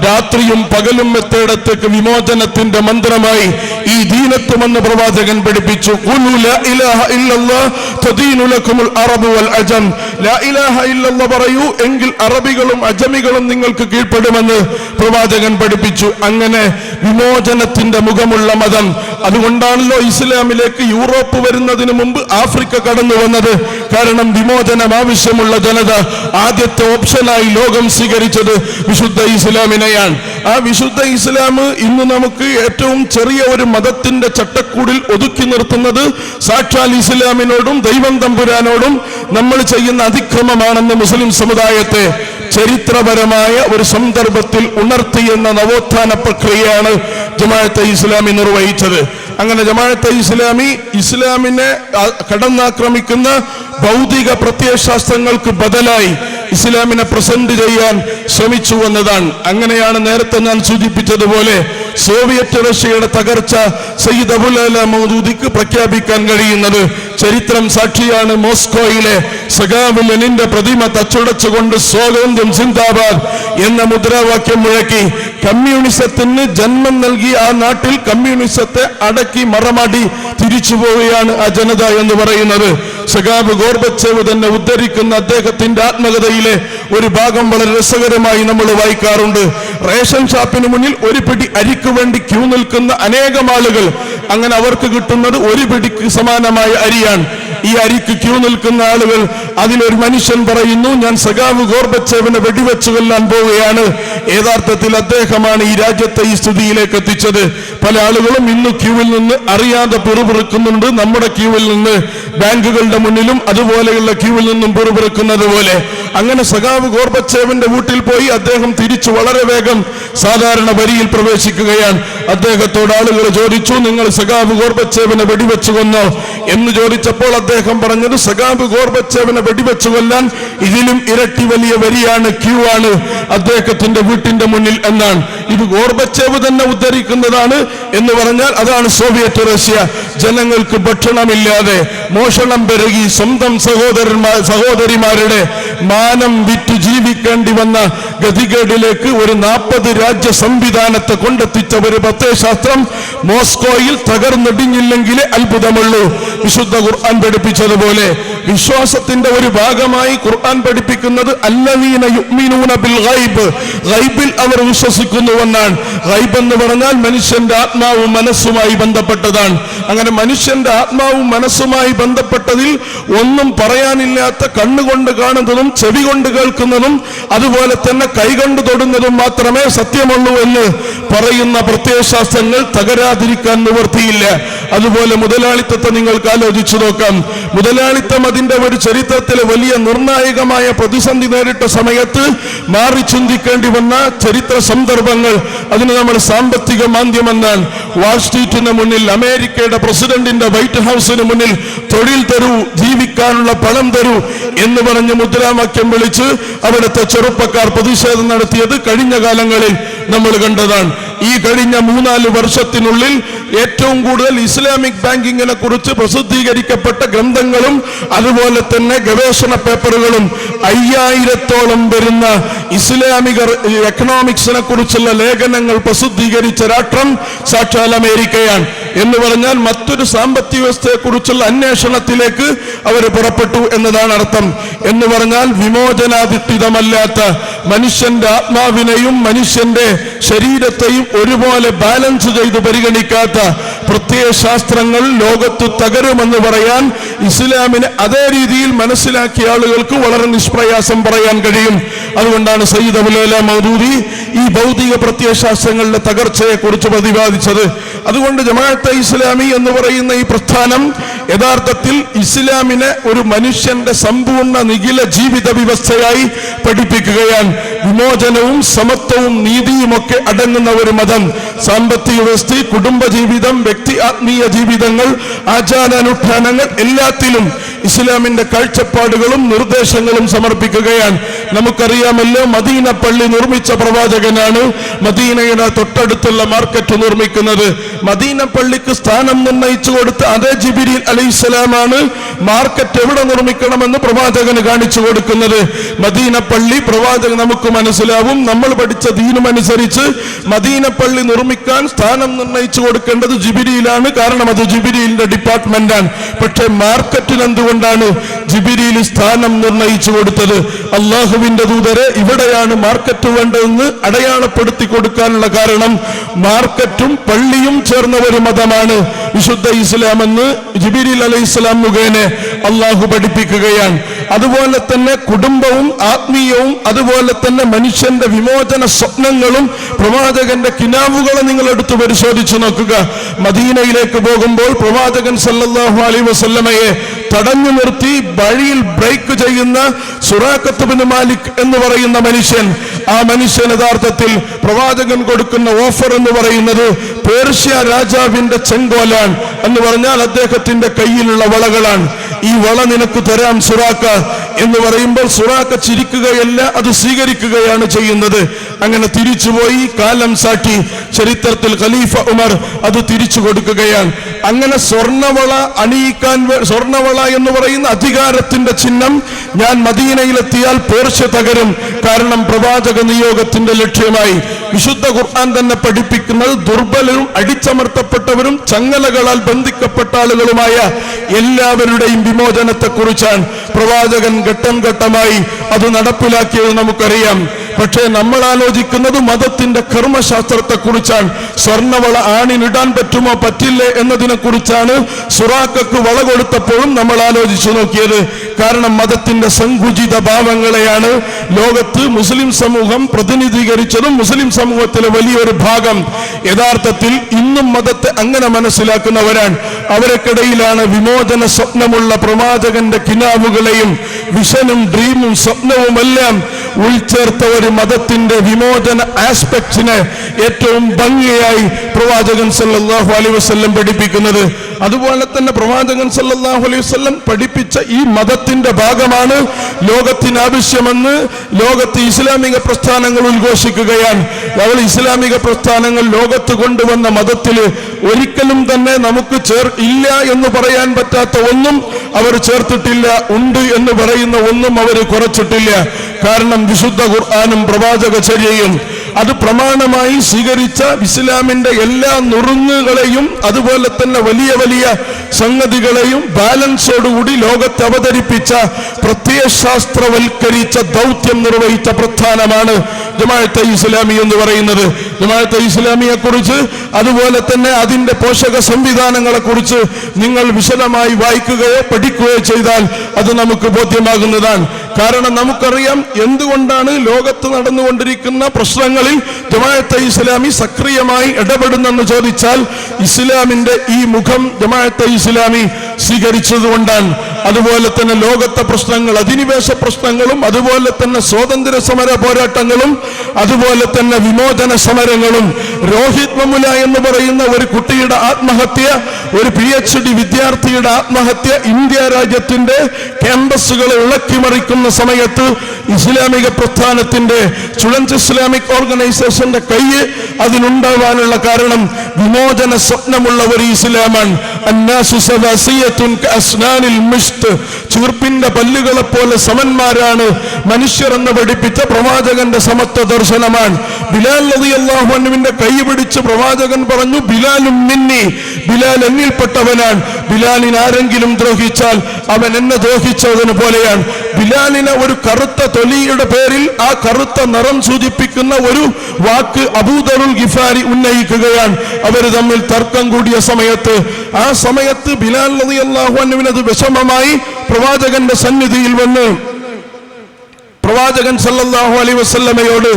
രാത്രിയും പകലും എത്തേടത്തേക്ക് വിമോചനത്തിന്റെ മന്ത്രമായി ഈ ദീനത്വമെന്ന് പ്രവാചകൻ പഠിപ്പിച്ചു. ഖുലു ലാ ഇലാഹ ഇല്ലല്ലാഹ് തദീനു ലക്കുമുൽ അറബു വൽ അജം. ലാ ഇലാഹ ഇല്ലല്ലാഹ് പറയൂ, എങ്കിൽ അറബികളും അജമികളും നിങ്ങൾക്ക് കീഴ്പ്പെടുമെന്ന് പ്രവാചകൻ പഠിപ്പിച്ചു. അങ്ങനെ വിമോചനത്തിന്റെ മുഖമുള്ള മതം. അതുകൊണ്ടാണല്ലോ ഇസ്ലാമിലേക്ക് യൂറോപ്പ് വരുന്നതിന് മുമ്പ് ആഫ്രിക്ക കടന്നു വന്നത്. കാരണം വിമോചനം ആവശ്യമുള്ള ജനത ആദ്യത്തെ ഓപ്ഷനായി ലോകം സ്വീകരിച്ചത് വിശുദ്ധ ഇസ്ലാമിനെയാണ്. ആ വിശുദ്ധ ഇസ്ലാം ഇന്ന് നമുക്ക് ഏറ്റവും ചെറിയ ഒരു മതത്തിന്റെ ചട്ടക്കൂടിൽ ഒതുക്കി നിർത്തുന്നത് സാക്ഷാൽ ഇസ്ലാമിനോടും ദൈവം തമ്പുരാനോടും നമ്മൾ ചെയ്യുന്ന അതിക്രമമാണെന്ന് മുസ്ലിം സമുദായത്തെ ചരിത്രപരമായ ഒരു സന്ദർഭത്തിൽ ഉണർത്തിയെന്ന നവോത്ഥാന പ്രക്രിയയാണ് ജമാഅത്തെ ഇസ്ലാമി നിർവഹിച്ചത്. അങ്ങനെ ജമാഅത്തെ ഇസ്ലാമി ഇസ്ലാമിനെ കടന്നാക്രമിക്കുന്ന ഭൗതിക പ്രത്യയശാസ്ത്രങ്ങൾക്ക് ബദലായി ഇസ്ലാമിനെ പ്രസന്റ് ചെയ്യാൻ ശ്രമിച്ചു എന്നതാണ്. അങ്ങനെയാണ് നേരത്തെ ഞാൻ സൂചിപ്പിച്ചതുപോലെ സോവിയറ്റ് റഷ്യയുടെ തകർച്ച സയ്യിദ് അബുൽ അല മൗദൂദിക്ക് പ്രഖ്യാപിക്കാൻ കഴിയുന്നത്. ചരിത്രം സാക്ഷിയാണ്. മോസ്കോയിലെ സഖാവ് ലെനിന്റെ പ്രതിമ തച്ചുടച്ചുകൊണ്ട് സ്വാതന്ത്ര്യം സിന്ദാബാദ് എന്ന മുദ്രാവാക്യം മുഴക്കി കമ്മ്യൂണിസത്തിന് ജന്മം നൽകി ആ നാട്ടിൽ കമ്മ്യൂണിസത്തെ അടക്കി മറമാടി തിരിച്ചു പോവുകയാണ് ആ ജനത എന്ന് പറയുന്നത്. സഖാവ് ഗോർബച്ചേവ് തന്നെ ഉദ്ധരിക്കുന്ന അദ്ദേഹത്തിന്റെ ആത്മകഥയിലെ ഒരു ഭാഗം വളരെ രസകരമായി നമ്മൾ വായിക്കാറുണ്ട്. റേഷൻ ഷാപ്പിന് മുന്നിൽ ഒരു പിടി അരിക്ക് വേണ്ടി ക്യൂ നിൽക്കുന്ന അനേകം ആളുകൾ, അങ്ങനെ അവർക്ക് കിട്ടുന്നത് ഒരു പിടിക്ക് സമാനമായ അരിയാണ്. ഈ അരിക്ക് ക്യൂ നിൽക്കുന്ന ആളുകൾ, അതിലൊരു മനുഷ്യൻ പറയുന്നു, ഞാൻ സഖാവ് ഗോർബച്ചേവിനെ വെടിവെച്ചു കൊല്ലാൻ പോവുകയാണ്. യഥാർത്ഥത്തിൽ അദ്ദേഹമാണ് ഈ രാജ്യത്തെ ഈ സ്ഥിതിയിലേക്ക് എത്തിച്ചത്. പല ആളുകളും ഇന്ന് ക്യൂവിൽ നിന്ന് അറിയാതെ പിറുപിറുക്കുന്നുണ്ട്. നമ്മുടെ ക്യൂവിൽ നിന്ന് ബാങ്കുകളുടെ മുന്നിലും അതുപോലെയുള്ള ക്യൂവിൽ നിന്നും പിറുപിറുക്കുന്നത് പോലെ. അങ്ങനെ സഖാവ് ഗോർബച്ചേവിന്റെ വീട്ടിൽ പോയി അദ്ദേഹം തിരിച്ചു വളരെ വേഗം സാധാരണ വരിയിൽ പ്രവേശിക്കുകയാണ്. അദ്ദേഹത്തോട് ആളുകൾ ചോദിച്ചു, നിങ്ങൾ സഖാവ് ഗോർബച്ചേവിനെ വെടിവെച്ചു കൊന്നോ എന്ന് ചോദിച്ചപ്പോൾ അദ്ദേഹം പറഞ്ഞത്, സഖാവ് ഗോർബച്ചേവിനെ വെടിവെച്ചു കൊല്ലാൻ ഇതിലും ഇരട്ടി വലിയ വരിയാണ്, ക്യൂ ആണ് അദ്ദേഹത്തിന്റെ വീട്ടിന്റെ മുന്നിൽ എന്നാണ്. ഇത് ഗോർബച്ചേവ് തന്നെ ഉദ്ധരിക്കുന്നതാണ് എന്ന് പറഞ്ഞാൽ അതാണ് സോവിയറ്റ് റഷ്യ. ജനങ്ങൾക്ക് ഭക്ഷണമില്ലാതെ മോഷണം പെരുകി സ്വന്തം സഹോദരിമാരുടെ മാനം വിറ്റ് ജീവിക്കേണ്ടി വന്ന ഗതികേടിലേക്ക് ഒരു 40 രാജ്യ സംവിധാനത്തെ കൊണ്ടെത്തിച്ച ഒരു പ്രത്യയശാസ്ത്രം മോസ്കോയിൽ തകർന്നിടിഞ്ഞില്ലെങ്കിലേ അത്ഭുതമുള്ളൂ. വിശുദ്ധ ഖുർആൻ പഠിപ്പിച്ചതുപോലെ വിശ്വാസത്തിന്റെ ഒരു ഭാഗമായി ഖുർആൻ പഠിപ്പിക്കുന്നത് അല്ലദീന യുഅ്മിനൂന ബിൽ ഗൈബ്, ഗൈബിൽ അവർ വിശ്വസിക്കുന്നുവെന്നാണ്. ഗൈബ് എന്ന് പറഞ്ഞാൽ മനുഷ്യന്റെ ആത്മാവും മനസ്സുമായി ബന്ധപ്പെട്ടതാണ്. അങ്ങനെ മനുഷ്യന്റെ ആത്മാവും മനസ്സുമായി ബന്ധപ്പെട്ടതിൽ ഒന്നും പറയാനില്ലാത്ത കണ്ണുകൊണ്ട് കാണുന്നതും ചെവി കൊണ്ട് കേൾക്കുന്നതും അതുപോലെ തന്നെ കൈകൊണ്ട് തൊടുന്നതും മാത്രമേ സത്യമുള്ളൂ എന്ന് പറയുന്ന പ്രത്യയശാസ്ത്രങ്ങൾ തകരാതിരിക്കാൻ നിവൃത്തിയില്ല. അതുപോലെ മുതലാളിത്തത്തെ നിങ്ങൾക്ക് ആലോചിച്ചു നോക്കാം. മുതലാളിത്തം അതിന്റെ ഒരു ചരിത്രത്തിലെ വലിയ നിർണായകമായ പ്രതിസന്ധി നേരിട്ട സമയത്ത് മാറി ചിന്തിക്കേണ്ടി വന്ന ചരിത്ര സന്ദർഭങ്ങൾ, അതിന് നമ്മൾ സാമ്പത്തിക മാന്ദ്യമെന്നാണ്. വാൾ സ്ട്രീറ്റിന് മുന്നിൽ, അമേരിക്കയുടെ പ്രസിഡന്റിന്റെ വൈറ്റ് ഹൗസിന് മുന്നിൽ തൊഴിൽ തരൂ, ജീവിക്കാനുള്ള പണം തരൂ എന്ന് പറഞ്ഞ് മുദ്രാവാക്യം വിളിച്ച് അവിടുത്തെ ചെറുപ്പക്കാർ പ്രതിഷേധം നടത്തിയത് കഴിഞ്ഞ കാലങ്ങളിൽ നമ്മൾ കണ്ടതാണ്. ഈ കഴിഞ്ഞ 3-4 വർഷത്തിനുള്ളിൽ ഏറ്റവും കൂടുതൽ ഇസ്ലാമിക് ബാങ്കിങ്ങിനെ കുറിച്ച് പ്രസിദ്ധീകരിക്കപ്പെട്ട ഗ്രന്ഥങ്ങളും അതുപോലെ തന്നെ ഗവേഷണ പേപ്പറുകളും 5000-ഓളം വരുന്ന ഇസ്ലാമിക എക്കണോമിക്സിനെ കുറിച്ചുള്ള ലേഖനങ്ങൾ പ്രസിദ്ധീകരിച്ച രാഷ്ട്രം സാക്ഷാൽ അമേരിക്കയാണ്. എന്ന് പറഞ്ഞാൽ മറ്റൊരു സാമ്പത്തിക വ്യവസ്ഥയെക്കുറിച്ചുള്ള അന്വേഷണത്തിലേക്ക് അവർ പുറപ്പെട്ടു എന്നതാണ് അർത്ഥം. എന്ന് പറഞ്ഞാൽ വിമോചനാധിഷ്ഠിതമല്ലാത്ത മനുഷ്യന്റെ ആത്മാവിനെയും മനുഷ്യന്റെ ശരീരത്തെയും ഒരുപോലെ ബാലൻസ് ചെയ്ത് പരിഗണിക്കാത്ത പ്രത്യയ ശാസ്ത്രങ്ങൾ ലോകത്ത് തകരുമെന്ന് പറയാൻ ഇസ്ലാമിനെ അതേ രീതിയിൽ മനസ്സിലാക്കിയ ആളുകൾക്ക് വളരെ നിഷ്പ്രയാസം പറയാൻ കഴിയും. അതുകൊണ്ടാണ് സയ്യിദ് അബുൽ അല മൗദൂദി ഈ ഭൗതിക പ്രത്യയശാസ്ത്രങ്ങളുടെ തകർച്ചയെ കുറിച്ച് പ്രതിപാദിച്ചത്. അതുകൊണ്ട് ജമാഅത്തെ ഇസ്ലാമി എന്ന് പറയുന്ന ഈ പ്രസ്ഥാനം യഥാർത്ഥത്തിൽ ഇസ്ലാമിനെ ഒരു മനുഷ്യന്റെ സമ്പൂർണ്ണ നിഖില ജീവിത വ്യവസ്ഥയായി പഠിപ്പിക്കുകയാണ്. വിമോചനവും സമത്വവും നീതിയുമൊക്കെ അടങ്ങുന്ന ഒരു മതം. സാമ്പത്തിക വ്യവസ്ഥ, കുടുംബജീവിതം, വ്യക്തി ആത്മീയ ജീവിതങ്ങൾ, ആചാരാനുഷ്ഠാനങ്ങൾ എല്ലാത്തിലും ഇസ്ലാമിന്റെ കാഴ്ചപ്പാടുകളും നിർദ്ദേശങ്ങളും സമർപ്പിക്കുകയാണ്. നമുക്കറിയാമല്ലോ, മദീന പള്ളി നിർമ്മിച്ച പ്രവാചകനാണ് മദീനയുടെ തൊട്ടടുത്തുള്ള മാർക്കറ്റ് നിർമ്മിക്കുന്നത്. മദീന പള്ളിക്ക് സ്ഥാനം നിർണയിച്ചു കൊടുത്ത അതേ ജിബ്രീൽ അലൈഹിസ്സലാമാണ് മാർക്കറ്റ് എവിടെ നിർമ്മിക്കണമെന്ന് പ്രവാചകന് കാണിച്ചു കൊടുക്കുന്നത്. മദീന പള്ളി പ്രവാചകൻ നമുക്ക് മനസ്സിലാവും, നമ്മൾ പഠിച്ച ദീനുമനുസരിച്ച് മദീന പള്ളി നിർമ്മിക്കാൻ സ്ഥാനം നിർണയിച്ചു കൊടുക്കേണ്ടത് ജിബ്രീലാണ്. കാരണം അത് ജിബ്രീലിന്റെ ഡിപ്പാർട്ട്മെന്റാണ്. പക്ഷെ മാർക്കറ്റിന് എന്തുകൊണ്ടാണ് ജിബ്രീൽ സ്ഥാനം നിർണയിച്ചു കൊടുത്തത്? അള്ളാഹുവിന്റെ ദൂതരെ ഇവിടെയാണ് മാർക്കറ്റ് വേണ്ടതെന്ന് അടയാളപ്പെടുത്തി കൊടുക്കാനുള്ള കാരണം മാർക്കറ്റും പള്ളിയും ചേർന്ന ഒരു മതമാണ് വിശുദ്ധ ഇസ്ലാം എന്ന് ജിബ്രീൽ അലൈഹിസ്സലാം മുഖേന അള്ളാഹു പഠിപ്പിക്കുകയാണ്. അതുപോലെ തന്നെ കുടുംബവും ആത്മീയവും അതുപോലെ തന്നെ മനുഷ്യന്റെ വിമോചന സ്വപ്നങ്ങളും പ്രവാചകന്റെ കിനാവുകളെ നിങ്ങൾ എടുത്തു പരിശോധിച്ചു നോക്കുക. മദീനയിലേക്ക് പോകുമ്പോൾ പ്രവാചകൻ സല്ലല്ലാഹു അലൈഹി വസല്ലമയെ തടഞ്ഞു നിർത്തി വഴിയിൽ ബ്രേക്ക് ചെയ്യുന്ന സുറാഖത്ത് ബിൻ മാലിക് എന്ന് പറയുന്ന മനുഷ്യൻ, ആ മനുഷ്യൻ യഥാർത്ഥത്തിൽ പ്രവാചകൻ കൊടുക്കുന്ന ഓഫർ എന്ന് പറയുന്നത് പേർഷ്യ രാജാവിന്റെ ചെങ്കോലാണ് എന്ന് പറഞ്ഞാൽ അദ്ദേഹത്തിന്റെ കയ്യിലുള്ള വളകളാണ്. ഈ വള നിനക്ക് തരാം സുറാഖ എന്ന് പറയുമ്പോൾ സുറാഖ ചിരിക്കുകയല്ല, അത് സ്വീകരിക്കുകയാണ് ചെയ്യുന്നത്. അങ്ങനെ തിരിച്ചുപോയി കാലം സാക്ഷി ചരിത്രത്തിൽ ഖലീഫ ഉമർ അത് തിരിച്ചു കൊടുക്കുകയാണ്. അങ്ങനെ സ്വർണവള അണിയിക്കാൻ, സ്വർണവള എന്ന് പറയുന്ന അധികാരത്തിന്റെ ചിഹ്നം, ഞാൻ മദീനയിലെത്തിയാൽ പേർഷ്യ തകരും, കാരണം പ്രവാചക നിയോഗത്തിന്റെ ലക്ഷ്യമായി. വിശുദ്ധ ഖുർആൻ തന്നെ പഠിപ്പിക്കുന്നത് ദുർബലരും അടിച്ചമർത്തപ്പെട്ടവരും ചങ്ങലകളാൽ ബന്ധിക്കപ്പെട്ട ആളുകളുമായ എല്ലാവരുടെയും വിമോചനത്തെ കുറിച്ചാണ്. പ്രവാചകൻ ഘട്ടം ഘട്ടമായി അത് നടപ്പിലാക്കിയത് നമുക്കറിയാം. പക്ഷേ നമ്മൾ ആലോചിക്കുന്നത് മതത്തിന്റെ കർമ്മശാസ്ത്രത്തെ കുറിച്ചാണ്. സ്വർണവള ആണിനിടാൻ പറ്റുമോ പറ്റില്ലേ എന്നതിനെ കുറിച്ചാണ് സുറാഖക്ക് വള കൊടുത്തപ്പോഴും നമ്മൾ ആലോചിച്ചു നോക്കിയത്. കാരണം മതത്തിന്റെ സങ്കുചിത ഭാവങ്ങളെയാണ് ലോകത്ത് മുസ്ലിം സമൂഹം പ്രതിനിധീകരിച്ചതും മുസ്ലിം സമൂഹത്തിലെ വലിയൊരു ഭാഗം യഥാർത്ഥത്തിൽ ഇന്നും മതത്തെ അങ്ങനെ മനസ്സിലാക്കുന്നവരാണ്. അവരൊക്കിടയിലാണ് വിമോചന സ്വപ്നമുള്ള പ്രവാചകന്റെ കിനാവുകളെയും വിഷനും ഡ്രീമും സ്വപ്നവുമെല്ലാം ഉൾച്ചേർത്ത ഒരു മതത്തിന്റെ വിമോചന ആസ്പെക്ട്സിനെ ഏറ്റവും ഭംഗിയായി പ്രവാചകൻ സല്ലല്ലാഹു അലൈഹി വസല്ലം പഠിപ്പിക്കുന്നത്. അതുപോലെ തന്നെ പ്രവാചകൻ സല്ലല്ലാഹു അലൈഹി വസല്ലം പഠിപ്പിച്ച ഈ മതത്തിന്റെ ഭാഗമാണ് ലോകത്തിന് ആവശ്യമെന്ന് ലോകത്ത് ഇസ്ലാമിക പ്രസ്ഥാനങ്ങൾ ഉദ്ഘോഷിക്കുകയാണ്. അവൾ ഇസ്ലാമിക പ്രസ്ഥാനങ്ങൾ ലോകത്ത് കൊണ്ടുവന്ന മതത്തിൽ ഒരിക്കലും തന്നെ നമുക്ക് ഇല്ല എന്ന് പറയാൻ പറ്റാത്ത ഒന്നും അവർ ചേർത്തിട്ടില്ല, ഉണ്ട് എന്ന് പറയുന്ന ഒന്നും അവർ കുറച്ചിട്ടില്ല. കാരണം വിശുദ്ധ ഖുർആനും പ്രവാചകചര്യയും അത് പ്രമാണമായി സ്വീകരിച്ച ഇസ്ലാമിന്റെ എല്ലാ നുറുങ്ങുകളെയും അതുപോലെ തന്നെ വലിയ വലിയ സംഗതികളെയും ബാലൻസോടുകൂടി ലോകത്ത് അവതരിപ്പിച്ച പ്രത്യയശാസ്ത്രവൽക്കരിച്ച ദൗത്യം നിർവഹിച്ച പ്രസ്ഥാനമാണ് ജമാഅത്തെ ഇസ്ലാമി എന്ന് പറയുന്നത്. ജമാഅത്തെ ഇസ്ലാമിയെ കുറിച്ച് അതുപോലെ തന്നെ അതിന്റെ പോഷക സംവിധാനങ്ങളെ കുറിച്ച് നിങ്ങൾ വിശദമായി വായിക്കുകയോ പഠിക്കുകയോ ചെയ്താൽ അത് നമുക്ക് ബോധ്യമാകുന്നതാണ്. കാരണം നമുക്കറിയാം എന്തുകൊണ്ടാണ് ലോകത്ത് നടന്നുകൊണ്ടിരിക്കുന്ന പ്രശ്നങ്ങളിൽ ജമാഅത്തെ ഇസ്ലാമി സക്രിയമായി ഇടപെടുന്നെന്ന് ചോദിച്ചാൽ ഇസ്ലാമിന്റെ ഈ മുഖം ജമാഅത്തെ ഇസ്ലാമി സ്വീകരിച്ചതുകൊണ്ടാണ്. അതുപോലെ തന്നെ ലോകത്തെ പ്രശ്നങ്ങൾ, അധിനിവേശ പ്രശ്നങ്ങളും അതുപോലെ തന്നെ സ്വാതന്ത്ര്യ സമര പോരാട്ടങ്ങളും അതുപോലെ തന്നെ വിമോചന സമരങ്ങളും, രോഹിത് മമുല എന്ന് പറയുന്ന ഒരു കുട്ടിയുടെ ആത്മഹത്യ, ഒരു PhD വിദ്യാർത്ഥിയുടെ ആത്മഹത്യ ഇന്ത്യ രാജ്യത്തിന്റെ ക്യാമ്പസുകളെ ഇളക്കിമറിക്കുന്ന സമയത്ത് ഇസ്ലാമിക പ്രസ്ഥാനത്തിന്റെ സ്റ്റുഡന്റ് ഇസ്ലാമിക് ഓർഗനൈസേഷന്റെ കൈ അതിനുണ്ടാവാനുള്ള കാരണം വിമോചന സ്വപ്നമുള്ള ഒരു ഇസ്ലാമാണ്. ചീർപ്പിന്റെ പല്ലുകളെ പോലെ സമന്മാരാണ് മനുഷ്യർ എന്ന് പഠിപ്പിച്ച പ്രവാചകന്റെ സമത്വ നിദർശനമാണ്. ബിലാൽ റളിയല്ലാഹു അൻഹുവിന്റെ കൈ പിടിച്ച് പ്രവാചകൻ പറഞ്ഞു, ബിലാലും മിന്നി, ബിലാൽ എന്നിൽപ്പെട്ടവനാണ്. ബിലാലിനെ ആരെങ്കിലും ദ്രോഹിച്ചാൽ അവൻ എന്നെ ദ്രോഹിച്ചതിന് പോലെയാണ്. ബിലാലിനെ ഒരു കറുത്ത തൊലിയുടെ പേരിൽ ആ കറുത്ത നിറം സൂചിപ്പിക്കുന്ന ഒരു വാക്ക് അബൂദറുൽ ഗിഫാരി ഉന്നയിക്കുകയാണ്. അവർ തമ്മിൽ തർക്കം കൂടിയ സമയത്ത്, ആ സമയത്ത് ബിലാൽ റളിയല്ലാഹു അൻഹുവിന് അത് വിഷമമായി പ്രവാചകന്റെ സന്നിധിയിൽ വന്ന് പ്രവാചകൻ സല്ലല്ലാഹു അലൈഹി വസല്ലമയോട്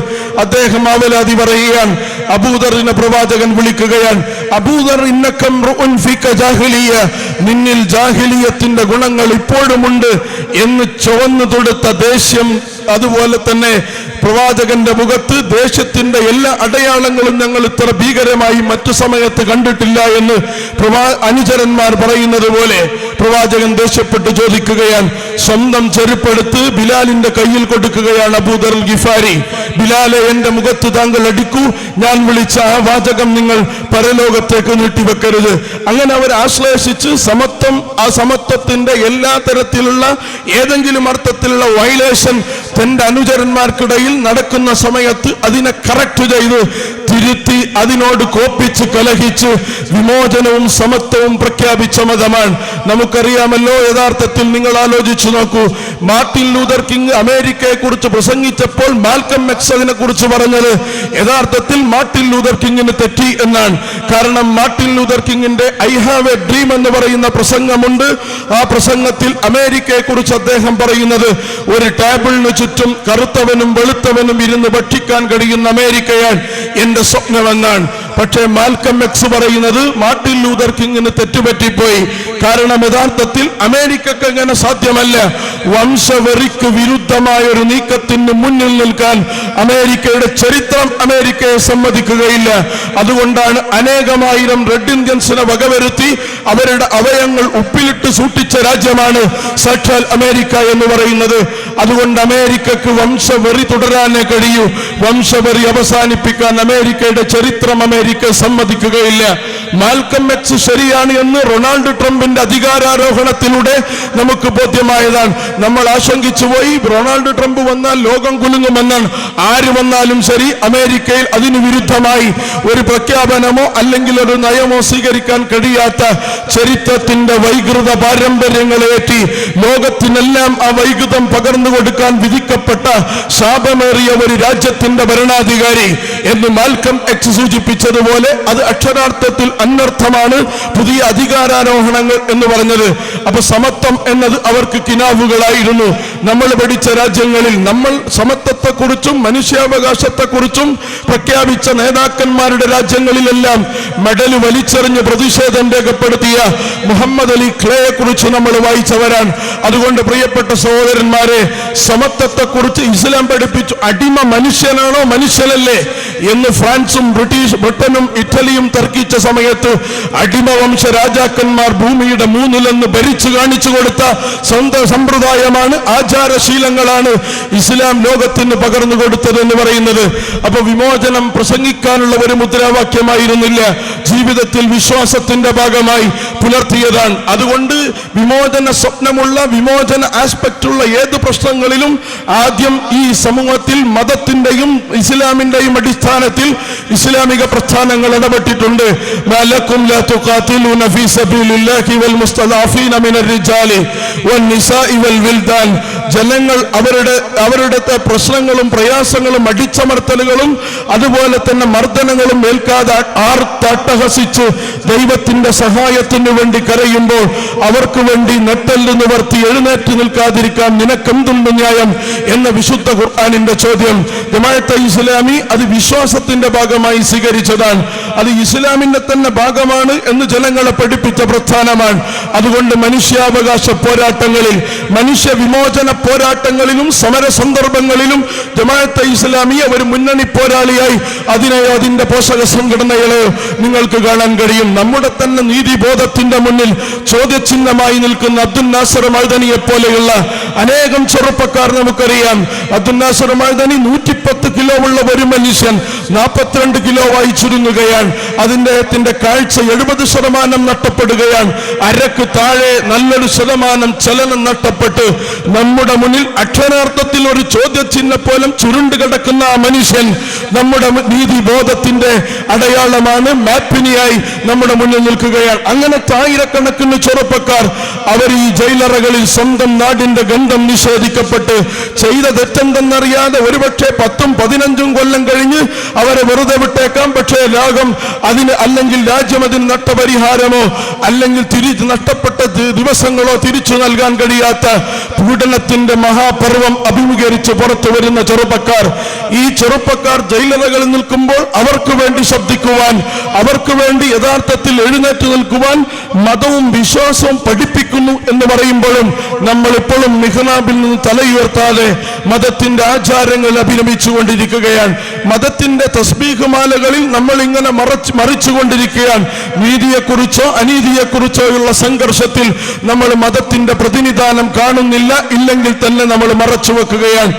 അദ്ദേഹം ആവലാതി പറയുകയാണ്. അബൂദറിനെ പ്രവാചകൻ വിളിക്കുകയാണ്. അബൂദർ, ഇന്നക ഇംറുഉൻ ഫീക ജാഹിലിയ, നിന്നിൽ ജാഹിലിയത്തിന്റെ ഗുണങ്ങൾ ഇപ്പോഴുമുണ്ട് എന്ന് ചുവന്നു തൊടുത്ത ദേഷ്യം, അതുപോലെ തന്നെ പ്രവാചകന്റെ മുഖത്ത് ദേഷ്യത്തിന്റെ എല്ലാ അടയാളങ്ങളും ഞങ്ങൾ ഇത്ര ഭീകരമായി മറ്റു സമയത്ത് കണ്ടിട്ടില്ല എന്ന് അനുചരന്മാർ പറയുന്നത് പോലെ പ്രവാചകൻ ദേഷ്യപ്പെട്ട് ചോദിക്കുകയാണ്. സ്വന്തം ചെരുപ്പെടുത്ത് ബിലാലിന്റെ കയ്യിൽ കൊടുക്കുകയാണ് അബൂദർ ഗിഫാരി. ബിലാലെ, എന്റെ മുഖത്ത് താങ്കൾ അടിക്കൂ, ഞാൻ വിളിച്ച ആ വാചകം നിങ്ങൾ പരലോകത്തേക്ക് നീട്ടിവെക്കരുത്. അങ്ങനെ അവർ ആശ്ലേഷിച്ച് ആ സമത്വത്തിന്റെ എല്ലാ തരത്തിലുള്ള ഏതെങ്കിലും അർത്ഥത്തിലുള്ള വയലേഷൻ തന്റെ അനുചരന്മാർക്കിടയിൽ നടക്കുന്ന സമയത്ത് അതിനെ കറക്റ്റ് ചെയ്ത് തിരുത്തി അതിനോട് കോപ്പിച്ച് കലഹിച്ച് വിമോചനവും സമത്വവും പ്രഖ്യാപിച്ച മതമാണ്. നമുക്കറിയാമല്ലോ, യഥാർത്ഥത്തിൽ നിങ്ങൾ ആലോചിച്ചു നോക്കൂ, മാർട്ടിൻ ലൂതർ കിങ് അമേരിക്കയെ കുറിച്ച് പ്രസംഗിച്ചപ്പോൾ മാൽക്കം എക്സ് അതിനെ കുറിച്ച് പറഞ്ഞത് യഥാർത്ഥത്തിൽ മാർട്ടിൻ ലൂതർ കിങ്ങിന് തെറ്റി എന്നാണ്. കാരണം മാർട്ടിൻ ലൂതർ കിങ്ങിന്റെ ഐ ഹാവ് എ ഡ്രീം എന്ന് പറയുന്ന പ്രസംഗമുണ്ട്. ആ പ്രസംഗത്തിൽ അമേരിക്കയെ കുറിച്ച് അദ്ദേഹം പറയുന്നത് ഒരു ടേബിളിന് ചുറ്റും കറുത്തവനും വെളുത്തവനും ഇരുന്ന് ഭക്ഷിക്കാൻ കഴിയുന്ന അമേരിക്കയാണ് എന്റെ സ്വപ്നമെന്നാണ്. പക്ഷേ മാൽക്കം എക്സ് പറയുന്നത് മാർട്ടിൻ ലൂതർ കിങ്ങിന് തെറ്റുപറ്റിപ്പോയി. കാരണം യഥാർത്ഥത്തിൽ അമേരിക്കക്ക് അങ്ങനെ സാധ്യമല്ല. വംശവെറിക്ക് വിരുദ്ധമായ ഒരു നീക്കത്തിന് മുന്നിൽ നിൽക്കാൻ അമേരിക്കയുടെ ചരിത്രം അമേരിക്കയെ സമ്മതിക്കുകയില്ല. അതുകൊണ്ടാണ് അനേകമായിരം റെഡ് ഇന്ത്യൻസിനെ വകവരുത്തി അവരുടെ അവയങ്ങൾ ഉപ്പിലിട്ട് സൂക്ഷിച്ച രാജ്യമാണ് സാക്ഷാൽ അമേരിക്ക എന്ന് പറയുന്നത്. അതുകൊണ്ട് അമേരിക്കക്ക് വംശവെറി തുടരാനേ കഴിയൂ. വംശവെറി അവസാനിപ്പിക്കാൻ അമേരിക്കയുടെ ചരിത്രം അമേരിക്ക സമ്മതിക്കുകയില്ല. മാൽക്കം എക്സ് ശരിയാണ് എന്ന് റൊണാൾഡ് ട്രംപിന്റെ അധികാരാരോഹണത്തിലൂടെ നമുക്ക് ബോധ്യമായതാണ്. നമ്മൾ ആശങ്കിച്ചു പോയി, റൊണാൾഡ് ട്രംപ് വന്നാൽ ലോകം കുലുങ്ങുമെന്നാണ്. ആര് വന്നാലും ശരി, അമേരിക്കയിൽ അതിനു വിരുദ്ധമായി ഒരു പ്രഖ്യാപനമോ അല്ലെങ്കിൽ ഒരു നയമോ സ്വീകരിക്കാൻ കഴിയാത്ത ചരിത്രത്തിന്റെ വൈകൃത പാരമ്പര്യങ്ങളേറ്റി ലോകത്തിനെല്ലാം ആ വൈകൃതം പകർന്നു കൊടുക്കാൻ വിധിക്കപ്പെട്ട ശാപമേറിയ ഒരു രാജ്യത്തിന്റെ ഭരണാധികാരി എന്ന് മാൽക്കം എക്സ് സൂചിപ്പിച്ചതുപോലെ അത് അക്ഷരാർത്ഥത്തിൽ അനർത്ഥമാണ് പുതിയ അധികാരാരോഹണങ്ങൾ എന്ന് പറഞ്ഞത്. അപ്പൊ സമത്വം എന്നത് അവർക്ക് കിനാവുകളായിരുന്നു. നമ്മൾ പഠിച്ച രാജ്യങ്ങളിൽ നമ്മൾ സമത്വത്തെക്കുറിച്ചും മനുഷ്യാവകാശത്തെക്കുറിച്ചും പ്രഖ്യാപിച്ച നേതാക്കന്മാരുടെ രാജ്യങ്ങളിലെല്ലാം മെഡൽ വലിച്ചെറിഞ്ഞ് പ്രതിഷേധം രേഖപ്പെടുത്തിയ മുഹമ്മദ് അലി ക്ലേയെ കുറിച്ച് നമ്മൾ വായിച്ചവരാണ്. അതുകൊണ്ട് പ്രിയപ്പെട്ട സഹോദരന്മാരെ, സമത്വത്തെക്കുറിച്ച് ഇസ്ലാം പഠിപ്പിച്ചു. അടിമ മനുഷ്യനാണോ മനുഷ്യനല്ലേ എന്ന് ഫ്രാൻസും ബ്രിട്ടനും ഇറ്റലിയും തർക്കിച്ച സമയത്ത് അടിമവംശ രാജാക്കന്മാർ ഭൂമിയുടെ മൂന്നിലൊന്ന് ഭരിച്ചു കാണിച്ചു കൊടുത്ത സ്വന്തം സമ്പ്രദായമാണ്, ആചാരശീലങ്ങളാണ് ഇസ്ലാം ലോകത്തിന് പകർന്നു കൊടുത്തതെന്ന് പറയുന്നത്. അപ്പൊ വിമോചനം പ്രസംഗിക്കാനുള്ള ഒരു മുദ്രാവാക്യമായിരുന്നില്ല, ജീവിതത്തിൽ വിശ്വാസത്തിന്റെ ഭാഗമായി പുലർത്തിയതാണ്. അതുകൊണ്ട് വിമോചന സ്വപ്നമുള്ള, വിമോചന ആസ്പെക്റ്റുള്ള ഏത് പ്രശ്നങ്ങളിലും ആദ്യം ഈ സമൂഹത്തിൽ മതത്തിന്റെയും ഇസ്ലാമിന്റെയും അടിസ്ഥാനത്തിൽ ഇസ്ലാമിക പ്രസ്ഥാനങ്ങൾ ഇടപെട്ടിട്ടുണ്ട്. ജനങ്ങൾ അവരുടെ പ്രശ്നങ്ങളും പ്രയാസങ്ങളും അടിച്ചമർത്തലുകളും അതുപോലെ തന്നെ മർദ്ദനങ്ങളും ഏൽക്കാതെ ആർത്തട്ടഹസിച്ച് ദൈവത്തിന്റെ സഹായത്തിനു വേണ്ടി കരയുമ്പോൾ അവർക്ക് വേണ്ടി നെട്ടല് നിവർത്തി എഴുന്നേറ്റ് നിൽക്കാതിരിക്കാൻ നിനക്കെന്തുണ്ട് ന്യായം എന്ന വിശുദ്ധ ഖുർആനിന്റെ ചോദ്യം ജമാഅത്തെ ഇസ്ലാമി അത് വിശ്വാസത്തിന്റെ ഭാഗമായി സ്വീകരിച്ചതാണ്. അത് ഇസ്ലാമിന്റെ തന്നെ ഭാഗമാണ് എന്ന് ജനങ്ങളെ പഠിപ്പിച്ച പ്രസ്ഥാനമാണ്. അതുകൊണ്ട് മനുഷ്യാവകാശ പോരാട്ടങ്ങളിൽ, മനുഷ്യ വിമോചന പോരാട്ടങ്ങളിലും സമര സന്ദർഭങ്ങളിലും ജമാഅത്തെ ഇസ്ലാമി ഒരു മുന്നണി പോരാളിയായി അതിന്റെ പോഷക സംഘടനകളെയോ നിങ്ങൾക്ക് കാണാൻ കഴിയും. നമ്മുടെ തന്നെ നീതിബോധത്തിന്റെ മുന്നിൽ ചോദ്യചിഹ്നമായി നിൽക്കുന്ന അബ്ദുൽ നാസർ മഅ്ദനിയെ പോലെയുള്ള അനേകം ചെറുപ്പക്കാർ നമുക്കറിയാം. അബ്ദുൽ നാസർ മഅ്ദനി 110 കിലോ ഉള്ള ഒരു മനുഷ്യൻ 42 കിലോവായി ചുരുങ്ങുകയാണ്. നഷ്ടപ്പെടുകയാണ്. അതിന്റെ കാഴ്ച 70% നഷ്ടപ്പെടുകയാണ്. അരക്ക് താഴെ നല്ലൊരു ശതമാനം ചലനം നഷ്ടപ്പെട്ട് നമ്മുടെ മുന്നിൽ അക്ഷരാർത്ഥത്തിൽ ഒരു ചോദ്യചിഹ്നം പോലും ചുരുണ്ട് കിടക്കുന്ന ആ മനുഷ്യൻ നമ്മുടെ നീതിബോധത്തിന്റെ അടയാളമാണ്, മാപ്പിനിയായി നമ്മുടെ മുന്നിൽ നിൽക്കുകയാണ്. അങ്ങനത്തെ ആയിരക്കണക്കിന് ചെറുപ്പക്കാർ അവർ ഈ ജയിലറകളിൽ സ്വന്തം നാടിന്റെ ഗന്ധം നിഷേധിക്കപ്പെട്ട് ചെയ്ത തെറ്റെന്തെന്നറിയാതെ ഒരുപക്ഷെ 10-15 കൊല്ലം കഴിഞ്ഞ് അവരെ വെറുതെ വിട്ടേക്കാം. പക്ഷേ അല്ലെങ്കിൽ രാജ്യം അതിന് നഷ്ടപരിഹാരമോ അല്ലെങ്കിൽ നഷ്ടപ്പെട്ട ദിവസങ്ങളോ തിരിച്ചു നൽകാൻ കഴിയാത്ത പീഡനത്തിന്റെ മഹാപർവം അഭിമുഖീകരിച്ച് പുറത്തു വരുന്ന ചെറുപ്പക്കാർ, ഈ ചെറുപ്പക്കാർ ജയിലറകളിൽ നിൽക്കുമ്പോൾ അവർക്ക് വേണ്ടി ശബ്ദിക്കുവാൻ, അവർക്ക് വേണ്ടി യഥാർത്ഥത്തിൽ എഴുന്നേറ്റ് നിൽക്കുവാൻ മതവും വിശ്വാസവും പഠിപ്പിക്കുന്നു എന്ന് പറയുമ്പോഴും നമ്മൾ ഇപ്പോഴും മിഹ്റാബിൽ നിന്ന് തലയുയർത്താതെ മതത്തിന്റെ ആചാരങ്ങൾ അഭിനമിച്ചുകൊണ്ടിരിക്കുകയാണ്. മതത്തിന്റെ തസ്ബീഹ് മാലകളിൽ നമ്മൾ ഇങ്ങനെ മറിച്ചുകൊണ്ടിരിക്കുകയാണ്. നീതിയെക്കുറിച്ചോ അനീതിയെക്കുറിച്ചോ ഉള്ള സംഘർഷത്തിൽ നമ്മൾ മതത്തിന്റെ പ്രതിനിധാനം കാണുന്നില്ല, ഇല്ലെങ്കിൽ തന്നെ നമ്മൾ മറച്ചു വെക്കുകയാണ്.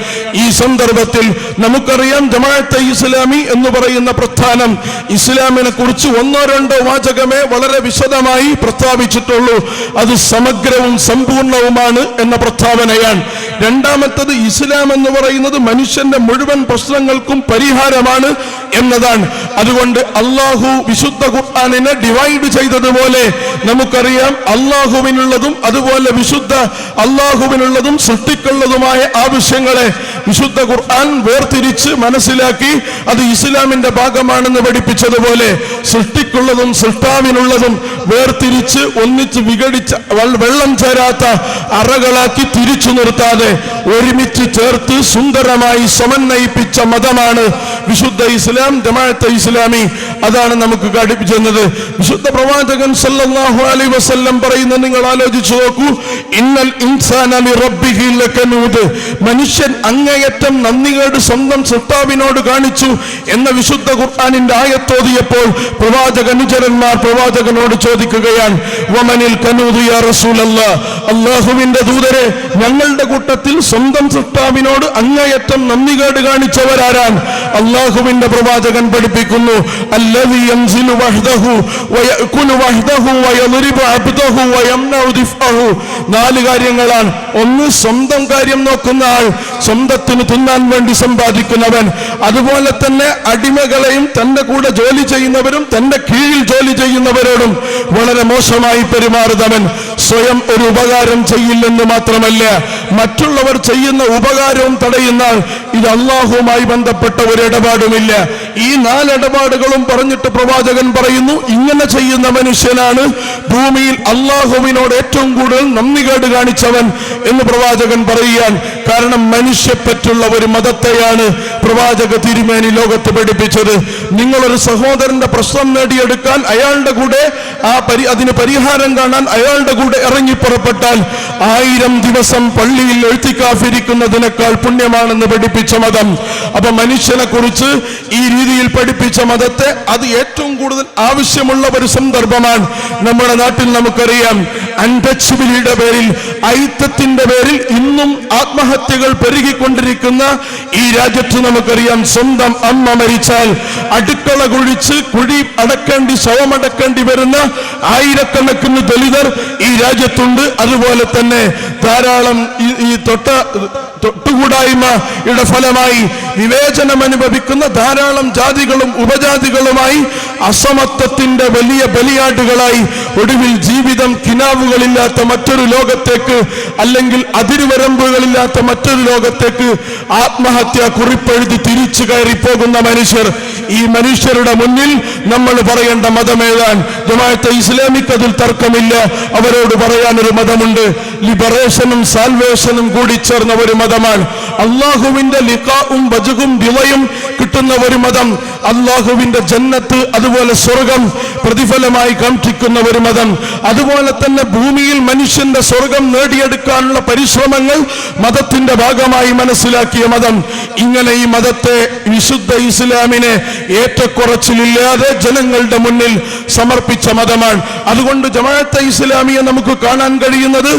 ഈ സന്ദർഭത്തിൽ നമുക്കറിയാം, ജമാഅത്തെ ഇസ്ലാമി എന്ന് പറയുന്ന പ്രസ്ഥാനം ഇസ്ലാമിനെ കുറിച്ച് 1-2 വാചകമേ വളരെ വിശദമായി പ്രസ്താവിച്ചിട്ടുള്ളൂ. അത് സമഗ്രവും സമ്പൂർണവുമാണ് എന്ന പ്രസ്താവനയാണ്. രണ്ടാമത്തത്, ഇസ്ലാം എന്ന് പറയുന്നത് മനുഷ്യന്റെ മുഴുവൻ പ്രശ്നങ്ങൾക്കും പരിഹാരമാണ് എന്നതാണ്. അതുകൊണ്ട് അള്ളാഹു വിശുദ്ധ ഖുർആനിനെ ഡിവൈഡ് ചെയ്തതുപോലെ നമുക്കറിയാം, അള്ളാഹുവിനുള്ളതും അതുപോലെ വിശുദ്ധ അള്ളാഹുവിനുള്ളതും സൃഷ്ടിക്കുള്ളതുമായ ആവശ്യങ്ങളെ വിശുദ്ധ ഖുർആൻ വേർതിരിച്ച് മനസ്സിലാക്കി അത് ഇസ്ലാമിന്റെ ഭാഗമാണെന്ന് പഠിപ്പിച്ചതുപോലെ സൃഷ്ടിക്കുള്ളതും സൃഷ്ടാവിനുള്ളതും വേർതിരിച്ച് ഒന്നിച്ച് വിഘടിച്ച വെള്ളം ചേരാത്ത അറകളാക്കി തിരിച്ചു നിർത്താതെ ഒരുമിച്ച് ചേർത്ത് സുന്ദരമായി സമന്വയിപ്പിച്ച മതമാണ് വിശുദ്ധ ഇസ്ലാം, ജമാഅത്തെ ഇസ്ലാമി. അതാണ് നമുക്ക് പഠിപ്പിച്ചത്. വിശുദ്ധ പ്രവാചകൻ സല്ലല്ലാഹു അലൈഹി വസല്ലം പറയുന്നത് നിങ്ങൾ ആലോചിച്ചു നോക്കൂ. ഇന്നൽ ഇൻസാന ലിറബ്ബിഹി ലകനൂദ്, മനുഷ്യൻ അങ്ങേയറ്റം നന്ദികേട് സ്വന്തം സൃഷ്ടാവിനോട് കാണിച്ചു എന്ന വിശുദ്ധ ഖുർആനിന്റെ ആയത്തോതിയപ്പോൾ പ്രവാചകനുചരന്മാർ പ്രവാചകനോട് ചോദിക്കുകയാണ്, വമനിൽ കനൂദ് യാ റസൂലല്ലാഹ്, അല്ലാഹുവിന്റെ ദൂതരെ, ഞങ്ങളുടെ കൂട്ടത്തിൽ സ്വന്തം സൃഷ്ടാവിനോട് അങ്ങേയറ്റം നന്ദികേട് കാണിച്ചവരാരാണ്? അല്ലാഹുവിന്റെ പ്രവാചകൻ പഠിപ്പിക്കുന്നു, അല്ലദീ യൻസിലു വഹ്ദഹു വയഅകുലു വഹ്ദഹു വയദ്രിബു അബ്ദഹു വയംനഉ ദിഫ്അഹു. 4 കാര്യങ്ങളാണ്. ഒന്ന്, സ്വന്തം കാര്യം നോക്കുന്ന ആൾ, സ്വന്തത്തിന് തിന്നാൻ വേണ്ടി സമ്പാദിക്കുന്നവൻ. അതുപോലെ തന്നെ അടിമകളെയും തന്റെ കൂടെ ജോലി ചെയ്യുന്നവരും തന്റെ കീഴിൽ ജോലി ചെയ്യുന്നവരോടും വളരെ മോശമായി പെരുമാറുന്നവൻ. സ്വയം ഒരു ഉപകാരം ചെയ്യില്ലെന്ന് മാത്രമല്ല, മറ്റുള്ളവർ ചെയ്യുന്ന ഉപകാരവും തടയുന്ന ആൾ. ഇത് അള്ളാഹുവുമായി ബന്ധപ്പെട്ട ഒരു ഇടപാടുമില്ല. ഈ 4 ഇടപാടുകളും പറഞ്ഞിട്ട് പ്രവാചകൻ പറയുന്നു, ഇങ്ങനെ ചെയ്യുന്ന മനുഷ്യനാണ് ഭൂമിയിൽ അള്ളാഹുവിനോട് ഏറ്റവും കൂടുതൽ നന്ദികേട് കാണിച്ചവൻ എന്ന് പ്രവാചകൻ പറയുകയാണ്. കാരണം മനുഷ്യപ്പറ്റുള്ള ഒരു മതത്തെയാണ് പ്രവാചക തിരുമേനി ലോകത്ത് പഠിപ്പിച്ചത്. നിങ്ങളൊരു സഹോദരന്റെ പ്രശ്നം നേടിയെടുക്കാൻ അയാളുടെ കൂടെ അതിന് പരിഹാരം കാണാൻ അയാളുടെ കൂടെ ഇറങ്ങി പുറപ്പെട്ടാൽ 1000 ദിവസം പള്ളിയിൽ എഴുത്തിക്കാഫിരിക്കുന്നതിനേക്കാൾ പുണ്യമാണെന്ന് പഠിപ്പിച്ച മതം. അപ്പൊ മനുഷ്യനെ കുറിച്ച് ഈ രീതിയിൽ പഠിപ്പിച്ച മതത്തെ അത് ഏറ്റവും കൂടുതൽ ആവശ്യമുള്ള ഒരു സന്ദർഭമാണ്. നമ്മുടെ നാട്ടിൽ നമുക്കറിയാം, അൺടച്ചബിലിറ്റിയുടെ പേരിൽ, ഐത്തത്തിന്റെ പേരിൽ ഇന്നും ആത്മഹത്യകൾ പെരുകിക്കൊണ്ടിരിക്കുന്ന ഈ രാജ്യത്ത് നമുക്കറിയാം, സ്വന്തം അമ്മ മരിച്ചാൽ അടുക്കള കുഴിച്ച് കുഴി അടക്കേണ്ടി ശവമടക്കേണ്ടി വരുന്ന ആയിരക്കണക്കിന് ദലിതർ ഈ രാജ്യത്തുണ്ട്. അതുപോലെ തന്നെ ധാരാളം ഈ തൊട്ടുകൂടായ്മയുടെ ഫലമായി വിവേചനം അനുഭവിക്കുന്ന ധാരാളം ജാതികളും ഉപജാതികളുമായി അസമത്വത്തിന്റെ വലിയ ബലിയാടുകളായി ഒടുവിൽ ജീവിതം കിനാവുകളില്ലാത്ത മറ്റൊരു ലോകത്തേക്ക്, അല്ലെങ്കിൽ അതിരുവരമ്പുകളില്ലാത്ത മറ്റൊരു ലോകത്തേക്ക് ആത്മഹത്യ കുറിപ്പെഴുതി തിരിച്ചു കയറി പോകുന്ന മനുഷ്യർ. ഈ മനുഷ്യരുടെ മുന്നിൽ നമ്മൾ പറയേണ്ട മതമേതാൻ? ജമാഅത്തെ ഇസ്ലാമിക്ക് അതിൽ തർക്കമില്ല. അവരോട് പറയാനൊരു മതമുണ്ട്, ലിബറേഷനും സാൽവേഷനും കൂടി ചേർന്ന ഒരു മതമാണ്. അള്ളാഹുവിന്റെ ലിഖാഉം വജുഹും ദിവയും കിട്ടുന്ന ഒരു മതം, അള്ളാഹുവിന്റെ ജന്നത്ത് അതുപോലെ സ്വർഗം പ്രതിഫലമായി കാക്ഷിക്കുന്ന ഒരു മതം. അതുപോലെ തന്നെ ഭൂമിയിൽ മനുഷ്യന്റെ സ്വർഗം നേടിയെടുക്കാനുള്ള പരിശ്രമങ്ങൾ മതത്തിന്റെ ഭാഗമായി മനസ്സിലാക്കിയ മതം. ഇങ്ങനെ ഈ മതത്തെ, വിശുദ്ധ ഇസ്ലാമിനെ ഏറ്റക്കുറച്ചിലില്ലാതെ ജനങ്ങളുടെ മുന്നിൽ സമർപ്പിച്ച മതമാണ്. അതുകൊണ്ട് ജമാഅത്തെ ഇസ്ലാമിയെ നമുക്ക് കാണാൻ കഴിയുന്നത്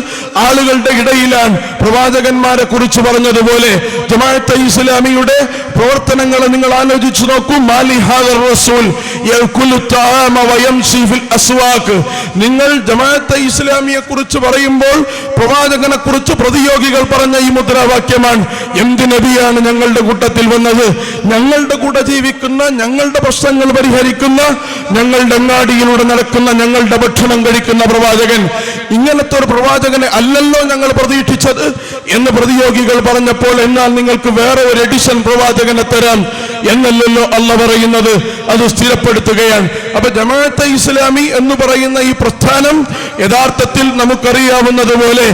ആളുകളുടെ ഇടയിലാണ്. പ്രവാചകന്മാരെ കുറിച്ച് പറഞ്ഞതുപോലെ ജമാഅത്തെ ഇസ്ലാമിയുടെ പ്രവർത്തനങ്ങളെ നിങ്ങൾ ആലോചിച്ചു നോക്കൂ. മാലി ഹാദർ റസൂൽ യഅകുലു തആമ വയംശി ഫിൽ അസ്വാഖ്. നിങ്ങൾ ജമാഅത്തെ ഇസ്ലാമിയെ കുറിച്ച് പറയുമ്പോൾ പ്രവാചകനെ കുറിച്ച് പ്രതിയോഗികൾ പറഞ്ഞ ഈ മുദ്രാവാക്യമാണ്, എന്ത് നബിയാണ് ഞങ്ങളുടെ കൂട്ടത്തിൽ വന്നത്? ഞങ്ങളുടെ കൂടെ ജീവിക്കുന്ന, ഞങ്ങളുടെ പ്രശ്നങ്ങൾ പരിഹരിക്കുന്ന, ഞങ്ങളുടെ അങ്ങാടിയിലൂടെ നടക്കുന്ന, ഞങ്ങളുടെ ഭക്ഷണം കഴിക്കുന്ന പ്രവാചകൻ. ഇങ്ങനത്തെ ഒരു പ്രവാചകനെ അല്ലല്ലോ ഞങ്ങൾ പ്രതീക്ഷിച്ചത് എന്ന് പ്രതിയോഗികൾ പറഞ്ഞപ്പോൾ, എന്നാൽ നിങ്ങൾക്ക് വേറെ ഒരു എഡിഷൻ പ്രവാചകനെ തരാം എന്നല്ലല്ലോ അല്ല പറയുന്നത്. അത് സ്ഥിരപ്പെടുത്തുകയാണ്. അപ്പൊ ജമാഅത്തെ ഇസ്ലാമി എന്ന് പറയുന്ന ഈ പ്രസ്ഥാനം യഥാർത്ഥത്തിൽ നമുക്കറിയാവുന്നതുപോലെ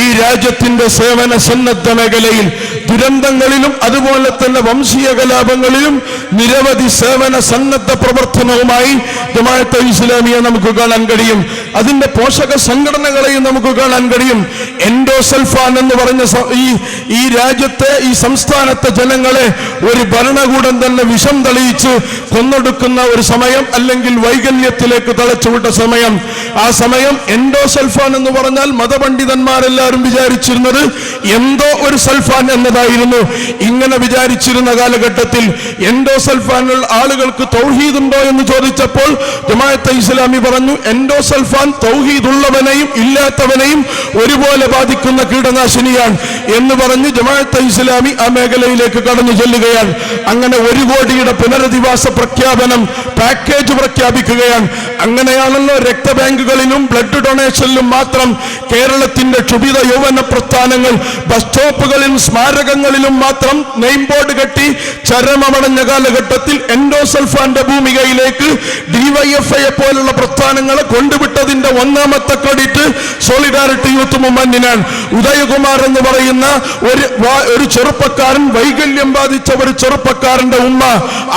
ഈ രാജ്യത്തിന്റെ സേവന സന്നദ്ധ മേഖലയിൽ ദുരന്തങ്ങളിലും അതുപോലെ തന്നെ വംശീയ കലാപങ്ങളിലും നിരവധി സേവന സന്നദ്ധ പ്രവർത്തനവുമായി ജമാഅത്തെ ഇസ്ലാമിയെ നമുക്ക് കാണാൻ കഴിയും. അതിന്റെ പോഷക സംഘടനകളെയും നമുക്ക് കാണാൻ കഴിയും. എൻഡോസൾഫാൻ എന്ന് പറഞ്ഞ ഈ രാജ്യത്തെ, ഈ സംസ്ഥാനത്തെ ജനങ്ങളെ ഒരു ഭരണകൂടം തന്നെ വിഷം തെളിയിച്ച് കൊന്നൊടുക്കുന്ന ഒരു സമയം, അല്ലെങ്കിൽ വൈകല്യത്തിലേക്ക് തളച്ചുവിട്ട സമയം. ആ സമയം എൻഡോസൾഫാൻ എന്ന് പറഞ്ഞാൽ മതപണ്ഡിതന്മാരെല്ലാവരും വിചാരിച്ചിരുന്നത് എന്തോ ഒരു സൾഫാൻ എന്നതായിരുന്നു. ഇങ്ങനെ വിചാരിച്ചിരുന്ന കാലഘട്ടത്തിൽ എൻഡോസൾഫാനിൽ ആളുകൾക്ക് തൗഹീദ് ഉണ്ടോ എന്ന് ചോദിച്ചപ്പോൾ ജമാഅത്തെ ഇസ്ലാമി പറഞ്ഞു, എൻഡോസൾഫാൻ തൗഹീദ് ഉള്ളവനെയും ഇല്ലാത്തവനെയും ഒരുപോലെ ബാധിക്കുന്ന കീടനാശിനിയാണ് എന്ന് പറഞ്ഞ് ജമാഅത്തെ ഇസ്ലാമി ആ മേഖലയിലേക്ക് കടന്നു ചെല്ലുകയാണ്. അങ്ങനെ 1 കോടിയുടെ പുനരധിവാസ പ്രഖ്യാപനം പാക്കേജ് പ്രഖ്യാപിക്കുകയാണ്. അങ്ങനെയാണല്ലോ രക്തബാങ്കുകളിലും ബ്ലഡ് ഡൊണേഷനിലും മാത്രം കേരളത്തിന്റെ ക്ഷുഭിത യൗവന പ്രസ്ഥാനങ്ങൾ ബസ് സ്റ്റോപ്പുകളിലും സ്മാരകങ്ങളിലും മാത്രം നെയിം ബോർഡ് കെട്ടി ചരമമടഞ്ഞ കാലഘട്ടത്തിൽ എൻഡോസൾഫാന്റെ ഭൂമികയിലേക്ക് DYFI പോലുള്ള പ്രസ്ഥാനങ്ങളെ കൊണ്ടുവിട്ടതിന്റെ ഒന്നാമത്തെ ക്രെഡിറ്റ് സോളിഡാരിറ്റി യൂത്ത് മൂവ്മെന്റിനാണ്. ഉദയകുമാർ എന്ന് പറയുന്ന ഒരു ചെറുപ്പക്കാരൻ, വൈകല്യം ബാധിച്ച ഒരു ചെറുപ്പക്കാരന്റെ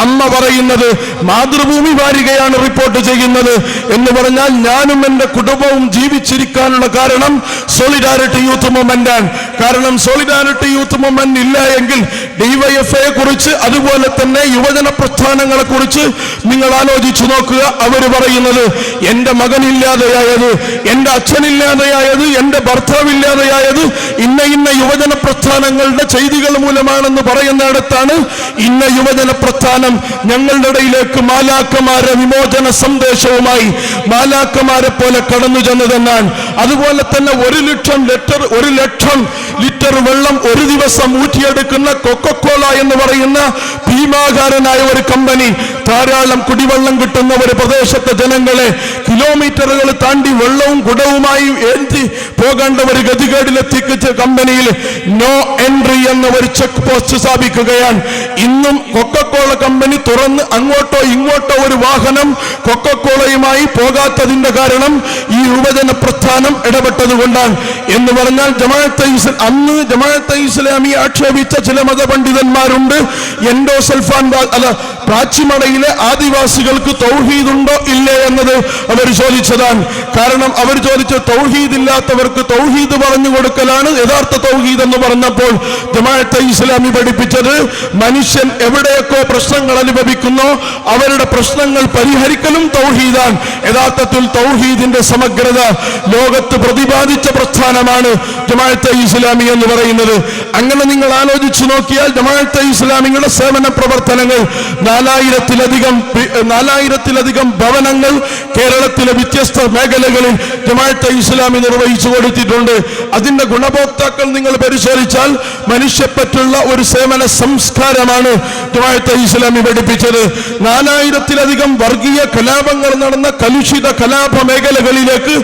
അമ്മ പറയുന്നത്, മാതൃഭൂമി വാരികയാണ് റിപ്പോർട്ട് ചെയ്യുന്നത് എന്ന് പറഞ്ഞാൽ, ഞാനും എന്റെ കുടുംബവും ജീവിച്ചിരിക്കാനുള്ള കാരണം സോളിഡാരിറ്റി യൂത്ത് മൂവ്മെന്റാണ്. കാരണം സോളിഡാരിറ്റി യൂത്ത് മൂവ്മെന്റ് ഇല്ല എങ്കിൽ DYFI കുറിച്ച്, അതുപോലെ തന്നെ യുവജന പ്രസ്ഥാനങ്ങളെ കുറിച്ച് നിങ്ങൾ ആലോചിച്ചു നോക്കുക. അവർ പറയുന്നത്, എന്റെ മകനില്ലാതെയായത്, എന്റെ അച്ഛനില്ലാതെയായത്, എന്റെ ഭർത്താവില്ലാതെയായത് ഇന്ന യുവജന പ്രസ്ഥാനങ്ങളുടെ ചെയ്തികൾ മൂലമാണെന്ന് പറയുന്നിടത്താണ് ഇന്ന യുവജന പ്രസ്ഥാനം ഞങ്ങളുടെ ഇടയിലേക്ക് മാലാക്കമാരെ വിമോചന സന്ദേശവുമായി മാലാക്കമാരെ പോലെ കടന്നു ചെന്നതെന്നാണ്. അതുപോലെ തന്നെ 1 ലക്ഷം ലിറ്റർ വെള്ളം ഒരു ദിവസം ഊറ്റിയെടുക്കുന്ന കൊക്കക്കോള എന്ന് പറയുന്ന ഭീമാകാരനായ ഒരു കമ്പനി, ധാരാളം കുടിവെള്ളം കിട്ടുന്ന ഒരു പ്രദേശത്തെ ജനങ്ങളെ കിലോമീറ്ററുകൾ താണ്ടി വെള്ളവും കുടവുമായി ഏന്തി പോകേണ്ട ഒരു ഗതികേടിലെത്തിച്ച കമ്പനിയിൽ നോ എൻട്രി എന്ന ഒരു ചെക്ക് പോസ്റ്റ് സ്ഥാപിക്കുകയാണ്. ഇന്നും കൊക്കക്കോള കമ്പനി തുറന്ന് അങ്ങോട്ടോ ഇങ്ങോട്ടോ ഒരു വാഹനം കൊക്കക്കോളയുമായി പോകാത്തതിന്റെ കാരണം ഈ യുവജന പ്രസ്ഥാനം ഇടപെട്ടതുകൊണ്ടാണ്. എന്ന് പറഞ്ഞാൽ അന്ന് ജമാഅത്തെ ഇസ്ലാമി ആക്ഷേപിച്ച ചില മതപണ്ഡിതന്മാരുണ്ട്, എൻഡോസൾഫാൻ പ്രാച്ചിമടയിലെ ആദിവാസികൾക്ക് തൗഹീദ് ഉണ്ടോ ഇല്ലേ എന്നത് അവർ ചോദിച്ചതാണ്. കാരണം അവർ ചോദിച്ച തൗഹീദ് ഇല്ലാത്തവർക്ക് തൗഹീദ് പറഞ്ഞു കൊടുക്കലാണ് യഥാർത്ഥ തൗഹീദ് എന്ന് പറഞ്ഞപ്പോൾ ജമാഅത്തെ ഇസ്ലാമി പഠിപ്പിച്ചത്, മനുഷ്യൻ എവിടെയൊക്കെ പ്രശ്നങ്ങൾ അനുഭവിക്കുന്നോ അവരുടെ പ്രശ്നങ്ങൾ പരിഹരിക്കലും തൗഹീദാണ്. യഥാർത്ഥത്തിൽ തൗഹീദിന്റെ സമഗ്രത ലോകത്ത് പ്രതിപാദിച്ച പ്രസ്ഥാനമാണ് ജമാഅത്തെ ഇസ്ലാമി എന്ന് പറയുന്നത്. അങ്ങനെ നിങ്ങൾ ആലോചിച്ചു നോക്കിയാൽ ജമാഅത്തെ ഇസ്ലാമിയുടെ സേവന പ്രവർത്തനങ്ങൾ 4000-ലധികം ഭവനങ്ങൾ കേരളത്തിലെ വ്യത്യസ്ത മേഖലകളിൽ ജമാഅത്തെ ഇസ്ലാമി നിർവഹിച്ചു കൊടുത്തിട്ടുണ്ട്. അതിന്റെ ഗുണഭോക്താക്കൾ നിങ്ങൾ പരിശോധിച്ചാൽ മനുഷ്യപ്പറ്റുള്ള ഒരു സേവന സംസ്കാരമാണ് ജമാഅത്തെ ഇസ്ലാമി പഠിപ്പിച്ചത്. 4000-ലധികം വർഗീയ കലാപങ്ങൾ നടന്ന കലുഷിത കലാപ മേഖലകളിലേക്ക്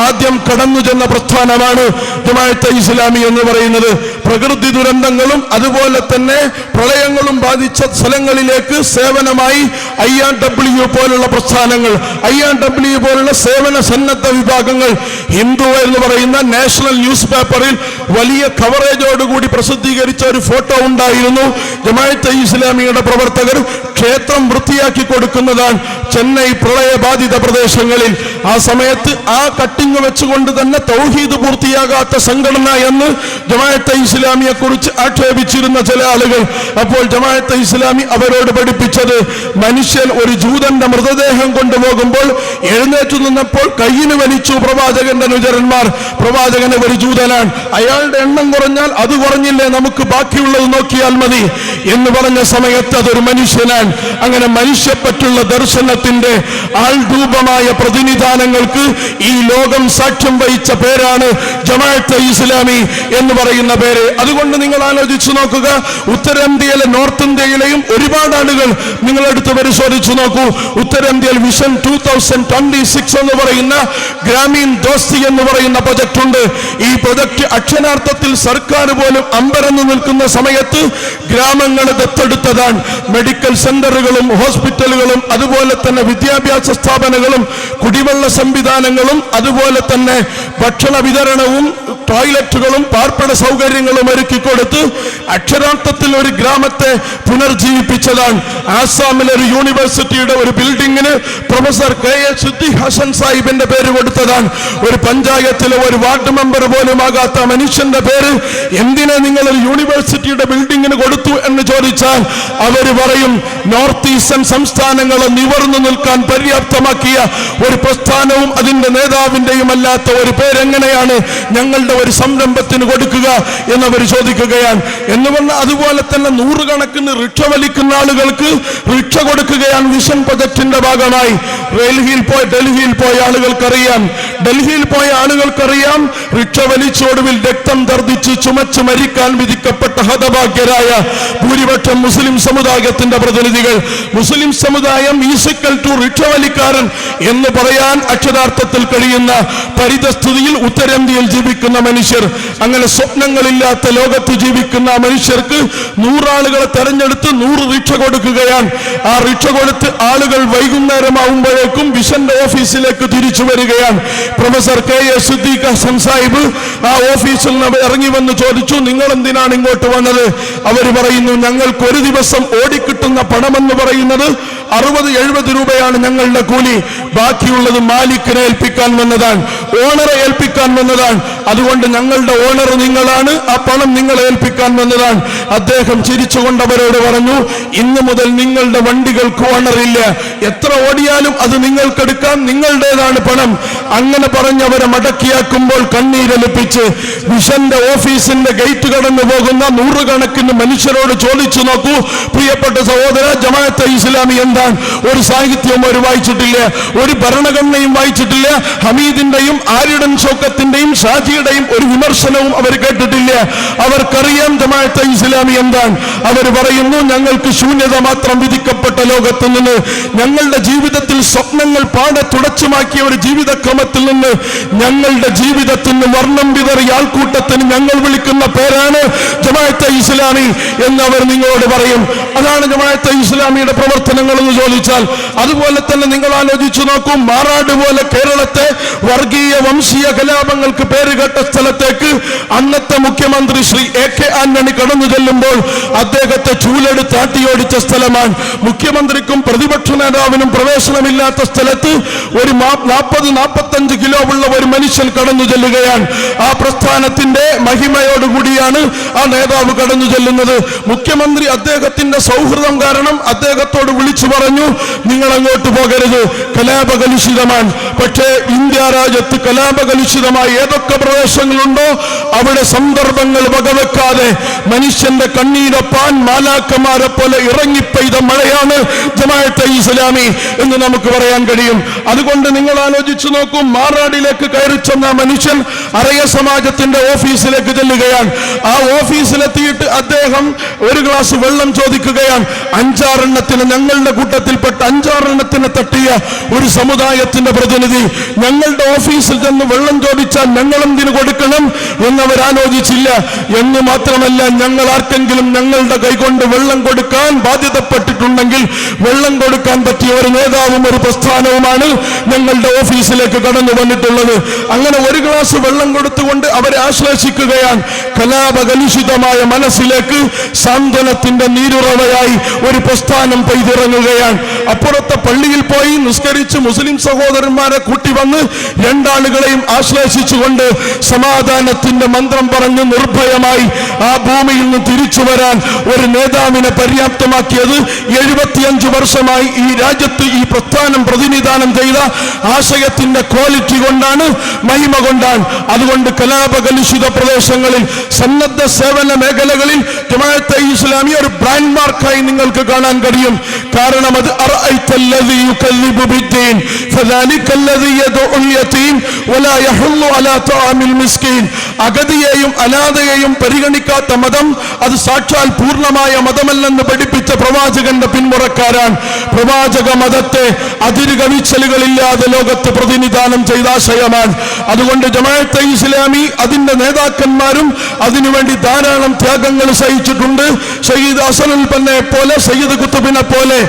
ആദ്യം കടന്നു ചെന്ന പ്രസ്ഥാനമാണ് ജമാഅത്തെ ഇസ്ലാമി എന്ന് പറയുന്നത്. പ്രകൃതി ദുരന്തങ്ങളും അതുപോലെ തന്നെ പ്രളയങ്ങളും ബാധിച്ച സ്ഥലങ്ങളിലേക്ക് സേവനമായി IRW പോലുള്ള പ്രസ്ഥാനങ്ങൾ, IRW പോലുള്ള സേവന സന്നദ്ധ വിഭാഗങ്ങൾ, ഹിന്ദു എന്ന് പറയുന്ന നാഷണൽ ന്യൂസ് പേപ്പറിൽ വലിയ കവറേജോടുകൂടി പ്രസിദ്ധീകരിച്ച ഒരു ഫോട്ടോ ഉണ്ടായിരുന്നു. ജമാഅത്തെ ഇസ്ലാമിയുടെ പ്രവർത്തകർ ക്ഷേത്രം വൃത്തിയാക്കി കൊടുക്കുന്നതാണ് ചെന്നൈ പ്രളയബാധിത പ്രദേശങ്ങളിൽ. ആ സമയത്ത് ആ കട്ടിങ് വെച്ചുകൊണ്ട് തന്നെ തൗഹീദ് പൂർത്തിയാകാത്ത സംഘടന എന്ന് ജമാഅത്തെ ഇസ്ലാമിയെ കുറിച്ച് ആക്ഷേപിച്ചിരുന്ന ചില ആളുകൾ. അപ്പോൾ ജമാഅത്തെ ഇസ്ലാമി അവരോട് പഠിപ്പിച്ചത്, മനുഷ്യൻ ഒരു ജൂതന്റെ മൃതദേഹം കൊണ്ടുപോകുമ്പോൾ എഴുന്നേറ്റു നിന്നപ്പോൾ കയ്യിന് വലിച്ചു പ്രവാചകന്റെ അനുചരന്മാർ. പ്രവാചകന് ഒരു ജൂതനാണ്, അയാൾ ഒരാളുടെ എണ്ണം കുറഞ്ഞാൽ അത് കുറഞ്ഞില്ലേ, നമുക്ക് ബാക്കിയുള്ളത് നോക്കിയാൽ മതി എന്ന് പറഞ്ഞ സമയത്ത് അതൊരു മനുഷ്യനാണ്. അങ്ങനെ മനുഷ്യപ്പറ്റുള്ള ദർശനത്തിന്റെ ആൾരൂപമായ പ്രതിനിധാനങ്ങൾക്ക് ഈ ലോകം സാക്ഷ്യം വഹിച്ച പേരാണ് ജമാഅത്തെ ഇസ്ലാമി എന്ന് പറയുന്ന പേര്. അതുകൊണ്ട് നിങ്ങൾ ആലോചിച്ചു നോക്കുക, ഉത്തരേന്ത്യയിലെ നോർത്ത് ഇന്ത്യയിലെയും ഒരുപാട് ആളുകൾ നിങ്ങളെടുത്ത് പരിശോധിച്ചു നോക്കൂ. ഉത്തരേന്ത്യയിൽ വിഷൻ 2026 എന്ന് പറയുന്ന ഗ്രാമീൺ ദോസ്തി എന്ന് പറയുന്ന പ്രൊജക്ട് ഉണ്ട്. ഈ പ്രൊജക്ട് അക്ഷരാർത്ഥത്തിൽ സർക്കാർ പോലും അമ്പരന്ന് നിൽക്കുന്ന സമയത്ത് ഗ്രാമങ്ങളെ ദത്തെടുത്തതാണ്. മെഡിക്കൽ സെന്ററുകളും ഹോസ്പിറ്റലുകളും അതുപോലെ തന്നെ വിദ്യാഭ്യാസ സ്ഥാപനങ്ങളും കുടിവെള്ള സംവിധാനങ്ങളും അതുപോലെ തന്നെ ഭക്ഷണ വിതരണവും ടോയ്ലറ്റുകളും പാർപ്പിട സൗകര്യങ്ങളും ഒരുക്കിക്കൊടുത്ത് അക്ഷരാർത്ഥത്തിൽ ഒരു ഗ്രാമത്തെ പുനർജീവിപ്പിച്ചതാണ്. ആസാമിലെ ഒരു യൂണിവേഴ്സിറ്റിയുടെ ഒരു ബിൽഡിങ്ങിന് പ്രൊഫസർ KA സിദ്ദീഖ് ഹസൻ സാഹിബിന്റെ പേര് കൊടുത്തതാണ്. ഒരു പഞ്ചായത്തിലെ ഒരു വാർഡ് മെമ്പർ പോലും ആകാത്ത മനുഷ്യന്റെ പേര് എന്തിനാ നിങ്ങൾ ഒരു യൂണിവേഴ്സിറ്റിയുടെ ബിൽഡിങ്ങിന് കൊടുത്തു എന്ന് ചോദിച്ചാൽ അവർ പറയും നോർത്ത് ഈസ്റ്റേൺ സംസ്ഥാനങ്ങളെ നിവർന്നു നിൽക്കാൻ പര്യാപ്തമാക്കിയ ഒരു പ്രസ്ഥാനവും അതിന്റെ നേതാവിന്റെയും അല്ലാത്ത ഒരു പേരെങ്ങനെയാണ് ഞങ്ങളുടെ ഒരു സംരംഭത്തിന് കൊടുക്കുക എന്നവർ ചോദിക്കുകയാണ്. എന്ന് പറഞ്ഞാൽ അതുപോലെ തന്നെ നൂറുകണക്കിന് റിക്ഷ വലിക്കുന്ന ആളുകൾക്ക് റിക്ഷ കൊടുക്കുകയാണ് വിഷൻ പ്രൊജക്ടിന്റെ ഭാഗമായി. ഡൽഹിയിൽ പോയ ആളുകൾക്കറിയാം റിക്ഷ വലിച്ചൊടുവിൽ രക്തം ഛർദ്ദിച്ച് ചുമച്ച് മരിക്കാൻ വിധിക്കപ്പെട്ട ഹതഭാഗ്യരായ ഭൂരിപക്ഷം മുസ്ലിം സമുദായത്തിന്റെ പ്രതിനിധികൾ. മുസ്ലിം സമുദായം ഈക്വൽ ടു റിക്ഷ വലിക്കാരൻ എന്ന് പറയാൻ അക്ഷരാർത്ഥത്തിൽ കഴിയുന്ന പരിതസ്ഥിതിയിൽ ഉത്തരേന്ത്യയിൽ ജീവിക്കുന്ന മനുഷ്യർ, അങ്ങനെ സ്വപ്നങ്ങളില്ലാത്ത ലോകത്ത് ജീവിക്കുന്ന മനുഷ്യർക്ക് 100 ആളുകളെ തെരഞ്ഞെടുത്ത് 100 റിക്ഷ കൊടുക്കുകയാണ്. ആ റിക്ഷ കൊടുത്ത് ആളുകൾ വൈകുന്നേരമാവുമ്പോഴേക്കും വിഷന്റെ ഓഫീസിലേക്ക് തിരിച്ചു വരികയാണ്. പ്രൊഫസർ KA സിദ്ദീഖ് ഹസൻ സാഹിബ് ആ ഓഫീസിൽ നിന്ന് ഇറങ്ങി വന്ന് ചോദിച്ചു, നിങ്ങൾ എന്തിനാണ് ഇങ്ങോട്ട് വന്നത്? അവർ പറയുന്നു, ഞങ്ങൾക്ക് ഒരു ദിവസം ഓടിക്കിട്ടുന്ന പണമെന്ന് പറയുന്നത് 60-70 രൂപയാണ് ഞങ്ങളുടെ കൂലി, ബാക്കിയുള്ളത് മാലിക്കിനെ ഏൽപ്പിക്കാൻ വന്നതാണ്, ഓണറെ ഏൽപ്പിക്കാൻ വന്നതാണ്. അതുകൊണ്ട് ഞങ്ങളുടെ ഓണർ നിങ്ങളാണ്, ആ പണം നിങ്ങളെ ഏൽപ്പിക്കാൻ വന്നതാണ്. അദ്ദേഹം ചിരിച്ചുകൊണ്ട് അവരോട് പറഞ്ഞു, ഇന്ന് മുതൽ നിങ്ങളുടെ വണ്ടികൾക്ക് ഓണറില്ല, എത്ര ഓടിയാലും അത് നിങ്ങൾക്കെടുക്കാം, നിങ്ങളുടേതാണ് പണം. അങ്ങനെ പറഞ്ഞവരെ മടക്കിയാക്കുമ്പോൾ കണ്ണീരൊലിപ്പിച്ച് വിഷന്റെ ഓഫീസിന്റെ ഗേറ്റ് കടന്നു പോകുന്ന നൂറുകണക്കിന് മനുഷ്യരോട് ചോദിച്ചു നോക്കൂ, പ്രിയപ്പെട്ട സഹോദര, ജമാഅത്തെ ഇസ്ലാമി എന്താണ്? ഒരു സാഹിത്യവും അവർ വായിച്ചിട്ടില്ല, ഒരു ഭരണഘടനയും വായിച്ചിട്ടില്ല, ഹമീദിന്റെയും ആര്യടൻ ഷൗക്കത്തിന്റെയും ഷാജിയുടെയും ഒരു വിമർശനവും അവർ കേട്ടിട്ടില്ല. അവർക്കറിയാം ജമാഅത്തെ ഇസ്ലാമി എന്താണ്. അവർ പറയുന്നു, ഞങ്ങൾക്ക് ശൂന്യത മാത്രം വിധിക്കപ്പെട്ട ലോകത്തിൽ നിന്ന്, ഞങ്ങളുടെ ജീവിതത്തിൽ സ്വപ്നങ്ങൾ പാടെ തുടച്ചുമാക്കിയ ഒരു ജീവിതക്രമത്തിൽ നിന്ന്, ഞങ്ങളുടെ ജീവിതത്തിന് വർണ്ണം വിതറിയ ആൾക്കൂട്ടത്തിന് ഞങ്ങൾ വിളിക്കുന്ന പേരാണ് ജമാഅത്തെ ഇസ്ലാമി എന്നവർ നിങ്ങളോട് പറയും. അതാണ് ജമാഅത്തെ ഇസ്ലാമിയുടെ പ്രവർത്തനങ്ങൾ എന്ന് ചോദിച്ചാൽ. അതുപോലെ തന്നെ നിങ്ങൾ ആലോചിച്ചു നോക്കൂ, മാറാട് പോലെ കേരളത്തെ വർഗീയ വംശീയ കലാപങ്ങൾക്ക് പേരുകേട്ട സ്ഥലത്തേക്ക് അന്നത്തെ മുഖ്യമന്ത്രി ശ്രീ AK ആന്റണി കടന്നു ചെല്ലുമ്പോൾ അദ്ദേഹത്തെ ചൂലെടുത്ത് ആട്ടിയോടിച്ച സ്ഥലമാണ്. മുഖ്യമന്ത്രിക്കും പ്രതിപക്ഷ നേതാവിനും പ്രവേശനമില്ലാത്ത സ്ഥലത്ത് ഒരു 40-45 കിലോ ഉള്ള ഒരു മനുഷ്യൻ കടന്നു ചെല്ലുകയാണ്. ആ പ്രസ്ഥാനത്തിന്റെ മഹിമയോടുകൂടിയാണ് ആ നേതാവ് കടന്നു ചെല്ലുന്നത്. മുഖ്യമന്ത്രി അദ്ദേഹത്തിന്റെ സൗഹൃദം കാരണം അദ്ദേഹത്തോട് വിളിച്ചു പറഞ്ഞു, നിങ്ങൾ അങ്ങോട്ട് പോകരുത്, കലാപകലുഷിതമാണ്. പക്ഷേ ഇന്ത്യ രാജ്യത്ത് കലാപകലുഷിതമായ ഏതൊക്കെ പ്രദേശങ്ങളുണ്ടോ അവിടെ സന്ദർഭങ്ങൾ വകവെക്കാതെ മനുഷ്യന്റെ കണ്ണീരൊപ്പാൻ മാലാക്കന്മാരെ പോലെ ഇറങ്ങിപ്പെയ്ത മഴയാണ് ജമാഅത്തെ ഇസ്ലാമി എന്ന് നമുക്ക് പറയാൻ കഴിയും. അതുകൊണ്ട് നിങ്ങൾ ആലോചിച്ചു നോക്കൂ, മാറാടിലേക്ക് കയറി ചെന്ന മനുഷ്യൻ അറയ സമാജത്തിന്റെ ഓഫീസിലേക്ക് ചെല്ലുകയാണ്. ആ ഓഫീസിലെത്തിയിട്ട് അദ്ദേഹം ഒരു ഗ്ലാസ് വെള്ളം ചോദിക്കുകയാണ്. 5-6 എണ്ണത്തിന്, ഞങ്ങളുടെ കൂട്ടത്തിൽപ്പെട്ട 5-6 എണ്ണത്തിന് തട്ടിയ ഒരു സമുദായത്തിന്റെ പ്രതിനിധി ഞങ്ങളുടെ ഓഫീസിൽ ചെന്ന് വെള്ളം ചോദിച്ചാൽ ഞങ്ങൾ എന്തിനു കൊടുക്കണം എന്നവരാലോചിച്ചില്ല. എന്ന് മാത്രമല്ല, ഞങ്ങൾ ആർക്കെങ്കിലും ഞങ്ങളുടെ കൈകൊണ്ട് വെള്ളം കൊടുക്കാൻ ബാധ്യതപ്പെട്ടിട്ടുണ്ടെങ്കിൽ വെള്ളം കൊടുക്കാൻ പറ്റിയ ഒരു നേതാവും ഒരു പ്രസ്ഥാനവുമാണ് ഞങ്ങളുടെ ഓഫീസിലേക്ക് കടന്നു വന്നിട്ടുള്ളത്. അങ്ങനെ ഒരു ഗ്ലാസ് വെള്ളം കൊടുത്തുകൊണ്ട് അവരെ ആശ്ലേഷിക്കുകയാണ്. കലാപകലുഷിതമായ മനസ്സിലേക്ക് സാന്ത്വനത്തിന്റെ നീരുറവയായി ഒരു പ്രസ്ഥാനം പെയ്തിറങ്ങുകയാണ്. അപ്പുറത്തെ പള്ളിയിൽ പോയി നിസ്കരിച്ച് മുസ്ലിം സഹോദരന്മാരെ കൂട്ടി വന്ന് രണ്ടാളുകളെയും ആശ്ലേഷിച്ചുകൊണ്ട് സമാധാനത്തിന്റെ മന്ത്രം പറഞ്ഞ് നിർഭയമായി ആ ഭൂമിയിൽ നിന്ന് തിരിച്ചു വരാൻ ഒരു നേതാവിനെ പര്യാപ്തമാക്കിയത് 75 വർഷമായി ഈ രാജ്യത്ത് ഈ പ്രസ്ഥാനം പ്രതിനിധാനം ചെയ്ത ആശയത്തിന്റെ ക്വാളിറ്റി കൊണ്ടാണ്, മഹിമ കൊണ്ടാണ്. അതുകൊണ്ട് കലാപകലുഷിത പ്രദേശങ്ങളിൽ, സന്നദ്ധ സേവന മേഖലകളിൽ ജമാഅത്തെ ഇസ്ലാമി ഒരു ബ്രാൻഡ് മാർക്കായി നിങ്ങൾക്ക് കാണാൻ കഴിയും. കാരണം അത് അഗതിയെയും അനാഥയെയും പരിഗണിക്കാത്ത മതം അത് സാക്ഷാൽ പൂർണ്ണമായ മതമല്ലെന്ന് പഠിപ്പിച്ച പ്രവാചകന്റെ പിന്മുറക്കാരാണ്. പ്രവാചക മതത്തെ അതിരുകവിച്ചലുകളില്ലാതെ ലോകത്ത് പ്രതിനിധാനം ചെയ്ത ആശയമാണ്. അതുകൊണ്ട് ജമാഅത്തെ ഇസ്ലാമി അതിന്റെ നേതാക്കന്മാരും അതിനുവേണ്ടി ധാരാളം ത്യാഗങ്ങൾ സഹിച്ചിട്ടുണ്ട്. ഷഹീദ് ഹസനുൽ ബന്നെ പോലെ, സയ്യിദ് കുത്തുബിനെ പോലെ,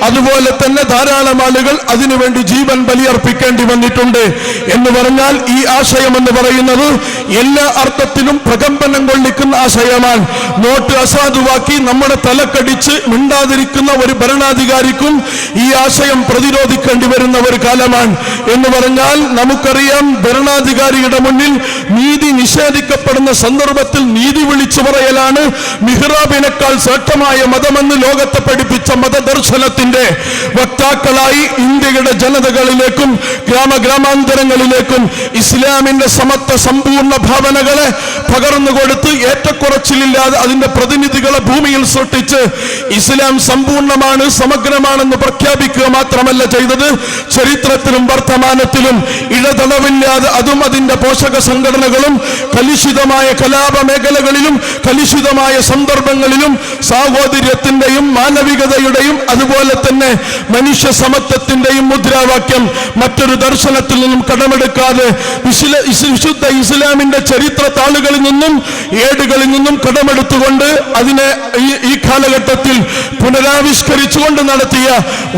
അതുപോലെ തന്നെ ധാരാളം ആളുകൾ അതിനുവേണ്ടി ജീവൻ ബലിയർപ്പിക്കേണ്ടി വന്നിട്ടുണ്ട്. എന്ന് പറഞ്ഞാൽ ഈ ആശയം എന്ന് പറയുന്നത് എല്ലാ അർത്ഥത്തിലും പ്രകമ്പനം കൊള്ളിക്കുന്ന ആശയമാണ്. നോട്ട് അസാധുവാക്കി നമ്മുടെ തലക്കടിച്ച് മിണ്ടാതിരിക്കുന്ന ഒരു ഭരണാധികാരിക്കും ഈ ആശയം പ്രതിരോധിക്കേണ്ടി വരുന്ന ഒരു കാലമാണ്. എന്ന് പറഞ്ഞാൽ നമുക്കറിയാം, ഭരണാധികാരിയുടെ മുന്നിൽ നീതി നിഷേധിക്കപ്പെടുന്ന സന്ദർഭത്തിൽ നീതി വിളിച്ചു പറയലാണ് മിഹ്റാബിനേക്കാൾ ശ്രേഷ്ഠമായ മതമെന്ന് ലോകത്തെ പഠിപ്പിച്ച മതദർശനത്തിന്റെ വക്താക്കളായി ഇന്ത്യയുടെ ജനതകളിലേക്കും ഗ്രാമാന്തരങ്ങളിലേക്കും ഇസ്ലാമിന്റെ സമത്വ സമ്പൂർണ്ണ ഭാവനകളെ പകർന്നു കൊടുത്ത് ഏറ്റക്കുറച്ചിലില്ലാതെ അതിന്റെ പ്രതിനിധികളെ ഭൂമിയിൽ സൃഷ്ടിച്ച് ഇസ്ലാം സമ്പൂർണ്ണമാണ്, സമഗ്രമാണെന്ന് പ്രഖ്യാപിക്കുക മാത്രമല്ല ചെയ്തത്, ചരിത്രത്തിലും വർത്തമാനത്തിലും ഇടതടവില്ലാതെ അതും അതിന്റെ പോഷക സംഘടനകളും കലുഷിതമായ കലാപ മേഖലകളിലും കലുഷിതമായ സന്ദർഭങ്ങളിലും സാഹോദര്യത്തിന്റെയും മാനവികതയുടെയും അതുപോലെ തന്നെ മനുഷ്യ സമത്വത്തിന്റെയും മുദ്രാവാക്യം മറ്റൊരു ദർശനത്തിൽ നിന്നും കടമെടുക്കാതെ വിശുദ്ധ ഇസ്ലാമിന്റെ ചരിത്ര താളുകളിൽ നിന്നും ഏടുകളിൽ നിന്നും കടമെടുത്തുകൊണ്ട് അതിനെ ഈ കാലഘട്ടത്തിൽ പുനരാവിഷ്കരിച്ചുകൊണ്ട് നടത്തിയ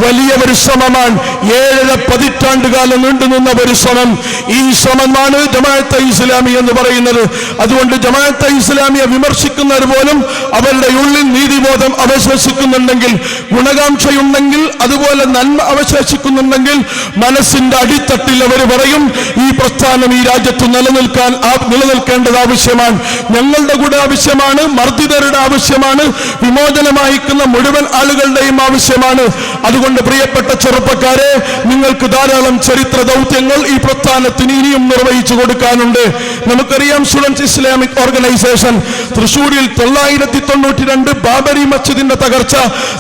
വലിയ ഒരു ശ്രമമാണ്. 7 പതിറ്റാണ്ടുകാലം നീണ്ടുനിന്ന ഒരു ശ്രമം. ഈ ശ്രമമാണ് ജമാഅത്തെ ഇസ്ലാമി എന്ന് പറയുന്നത്. അതുകൊണ്ട് ജമാഅത്തെ ഇസ്ലാമിയെ വിമർശിക്കുന്നവർ പോലും അവരുടെ ഉള്ളിൽ നീതിബോധം അവശേഷിക്കുന്നുണ്ടെങ്കിൽ, ഗുണകാംക്ഷയുണ്ടെങ്കിൽ, അതുപോലെ നന്മ അവശേഷിക്കുന്നുണ്ടെങ്കിൽ മനസ്സിന്റെ അടിത്തട്ടിൽ അവർ പറയും ഈ പ്രസ്ഥാനം ഈ രാജ്യത്ത് നിലനിൽക്കേണ്ടത് ആവശ്യമാണ്, ഞങ്ങളുടെ കൂടെ ആവശ്യമാണ്, മർദ്ദിതരുടെ ആവശ്യമാണ്, വിമോചനമായിക്കുന്ന മുഴുവൻ ആളുകളുടെയും ആവശ്യമാണ്. അതുകൊണ്ട് പ്രിയപ്പെട്ട ചെറുപ്പക്കാരെ, നിങ്ങൾക്ക് ധാരാളം ചരിത്ര ദൗത്യങ്ങൾ ഈ പ്രസ്ഥാനത്തിന് ഇനിയും നിർവഹിച്ചു കൊടുക്കാനുണ്ട്. നമുക്കറിയാം, സ്റ്റുഡൻസ് ഇസ്ലാമിക് ഓർഗനൈസേഷൻ തൃശ്ശൂരിൽ 992 ബാബരി മസ്ജിദിന്റെ തകർച്ച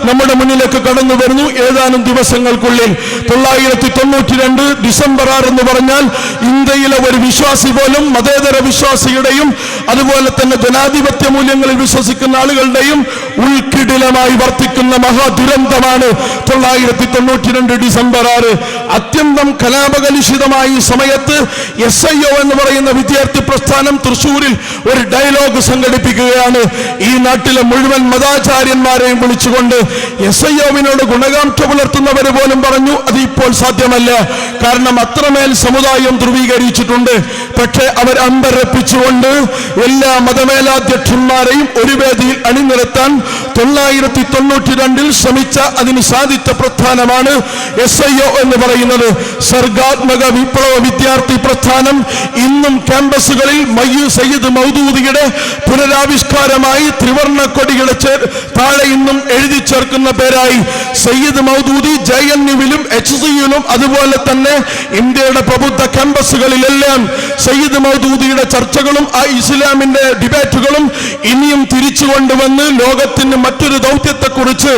നമ്മുടെ മുന്നിലേക്ക് കടന്നു വരുന്നു. ഏതാനും ദിവസങ്ങൾക്കുള്ളിൽ 992 ഡിസംബർ 6 എന്ന് പറഞ്ഞാൽ ഇന്ത്യയിലെ ഒരു വിശ്വാസി പോലും മതേതര വിശ്വാസിയുടെയും അതുപോലെ തന്നെ ജനാധിപത്യ മൂല്യങ്ങളിൽ വിശ്വസിക്കുന്ന ആളുകളുടെയും ഉൾക്കിടിലമായി വർത്തിക്കുന്ന മഹാദുരന്തമാണ് 992 ഡിസംബർ 6. അത്യന്തം കലാപകലുഷിതമായ ഈ സമയത്ത് SIO എന്ന് പറയുന്ന വിദ്യാർത്ഥി പ്രസ്ഥാനം തൃശ്ശൂരിൽ ഒരു ഡയലോഗ് സംഘടിപ്പിക്കുകയാണ്. ഈ നാട്ടിലെ മുഴുവൻ മതാചാര്യന്മാരെയും വിളിച്ചുകൊണ്ട് SIOവിനോട് ഗുണകാംക്ഷ പുലർത്തുന്നവർ പോലും പറഞ്ഞു അത് ഇപ്പോൾ സാധ്യമല്ല, കാരണം അത്രമേൽ സമുദായം ധ്രുവീകരിച്ചിട്ടുണ്ട്. പക്ഷേ അവർ അമ്പരപ്പിച്ചുകൊണ്ട് എല്ലാ മതമേലാധ്യക്ഷന്മാരെയും ഒരു വേദിയിൽ അണിനിരത്താൻ 992 ശ്രമിച്ച അതിന് സാധിച്ച പ്രസ്ഥാനമാണ് SIO എന്ന് പറയുന്നത്. സർഗാത്മക വിപ്ലവ വിദ്യാർത്ഥി പ്രസ്ഥാനം ഇന്നും ക്യാമ്പസുകളിൽ സയ്യിദ് മൗദൂദിയുടെ പുനരാവിഷ്കാരമായി ത്രിവർണ്ണ കൊടിയുടെ താഴെ ഇന്നും എഴുതി ചേർക്കുന്ന പേരായി സയ്യിദ് മൗദൂദി JNUവിലും HCUലും അതുപോലെ തന്നെ ഇന്ത്യയുടെ പ്രബുദ്ധ ക്യാമ്പസുകളിലെല്ലാം സയ്യിദ് മൗദൂദിയുടെ ചർച്ചകളും ആ ഇസ്ലാമിന്റെ ഡിബേറ്റുകളും ഇനിയും തിരിച്ചു കൊണ്ടുവന്ന് ലോകത്തിന് മറ്റൊരു ദൗത്യത്തെക്കുറിച്ച്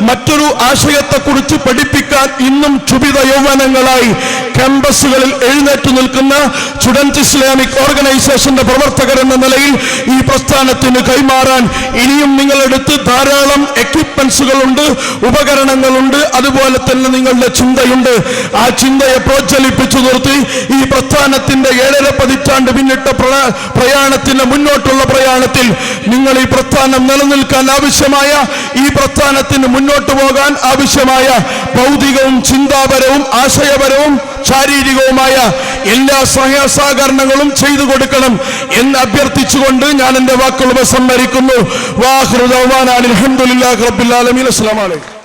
മറ്റൊരു ആശയത്തെക്കുറിച്ച് പഠിപ്പിക്കാൻ ഇന്നും ക്ഷുഭിത യൗവനങ്ങളായി ക്യാമ്പസുകളിൽ എഴുന്നേറ്റ് നിൽക്കുന്ന സ്റ്റുഡൻസ് ഇസ്ലാമിക് ഓർഗനൈസേഷന്റെ പ്രവർത്തകർ എന്ന നിലയിൽ ഈ പ്രസ്ഥാനത്തിന് കൈമാറാൻ ഇനിയും നിങ്ങളെടുത്ത് ധാരാളം എക്യുപ്മെന്റ്സുകളുണ്ട്, ഉപകരണങ്ങളുണ്ട്, അതുപോലെ തന്നെ നിങ്ങളുടെ ചിന്തയുണ്ട്. ആ ചിന്തയെ പ്രോജ്വലിപ്പിച്ചു നിർത്തി ഈ പ്രസ്ഥാനത്തിന്റെ 7.5 പതിറ്റാണ്ട് പിന്നിട്ട പ്രയാണത്തിന് മുന്നോട്ടുള്ള പ്രയാണത്തിൽ നിങ്ങൾ ഈ പ്രസ്ഥാനം നിലനിൽക്കാൻ ആവശ്യമായ, ഈ പ്രസ്ഥാനത്തിന് മുന്നോട്ട് പോകാൻ ആവശ്യമായ ഭൗതികവും ചിന്താപരവും ആശയപരവും ശാരീരികവുമായ എല്ലാ സഹകരണങ്ങളും ചെയ്തു കൊടുക്കണം എന്ന് അഭ്യർത്ഥിച്ചുകൊണ്ട് ഞാൻ എന്റെ വാക്കുകൾ ഉപസംഹരിക്കുന്നു. വാഖിറു ദഅ്വാനാ അൽഹംദുലില്ലാഹി റബ്ബിൽ ആലമീൻ. അസ്സലാമു അലൈക്കും.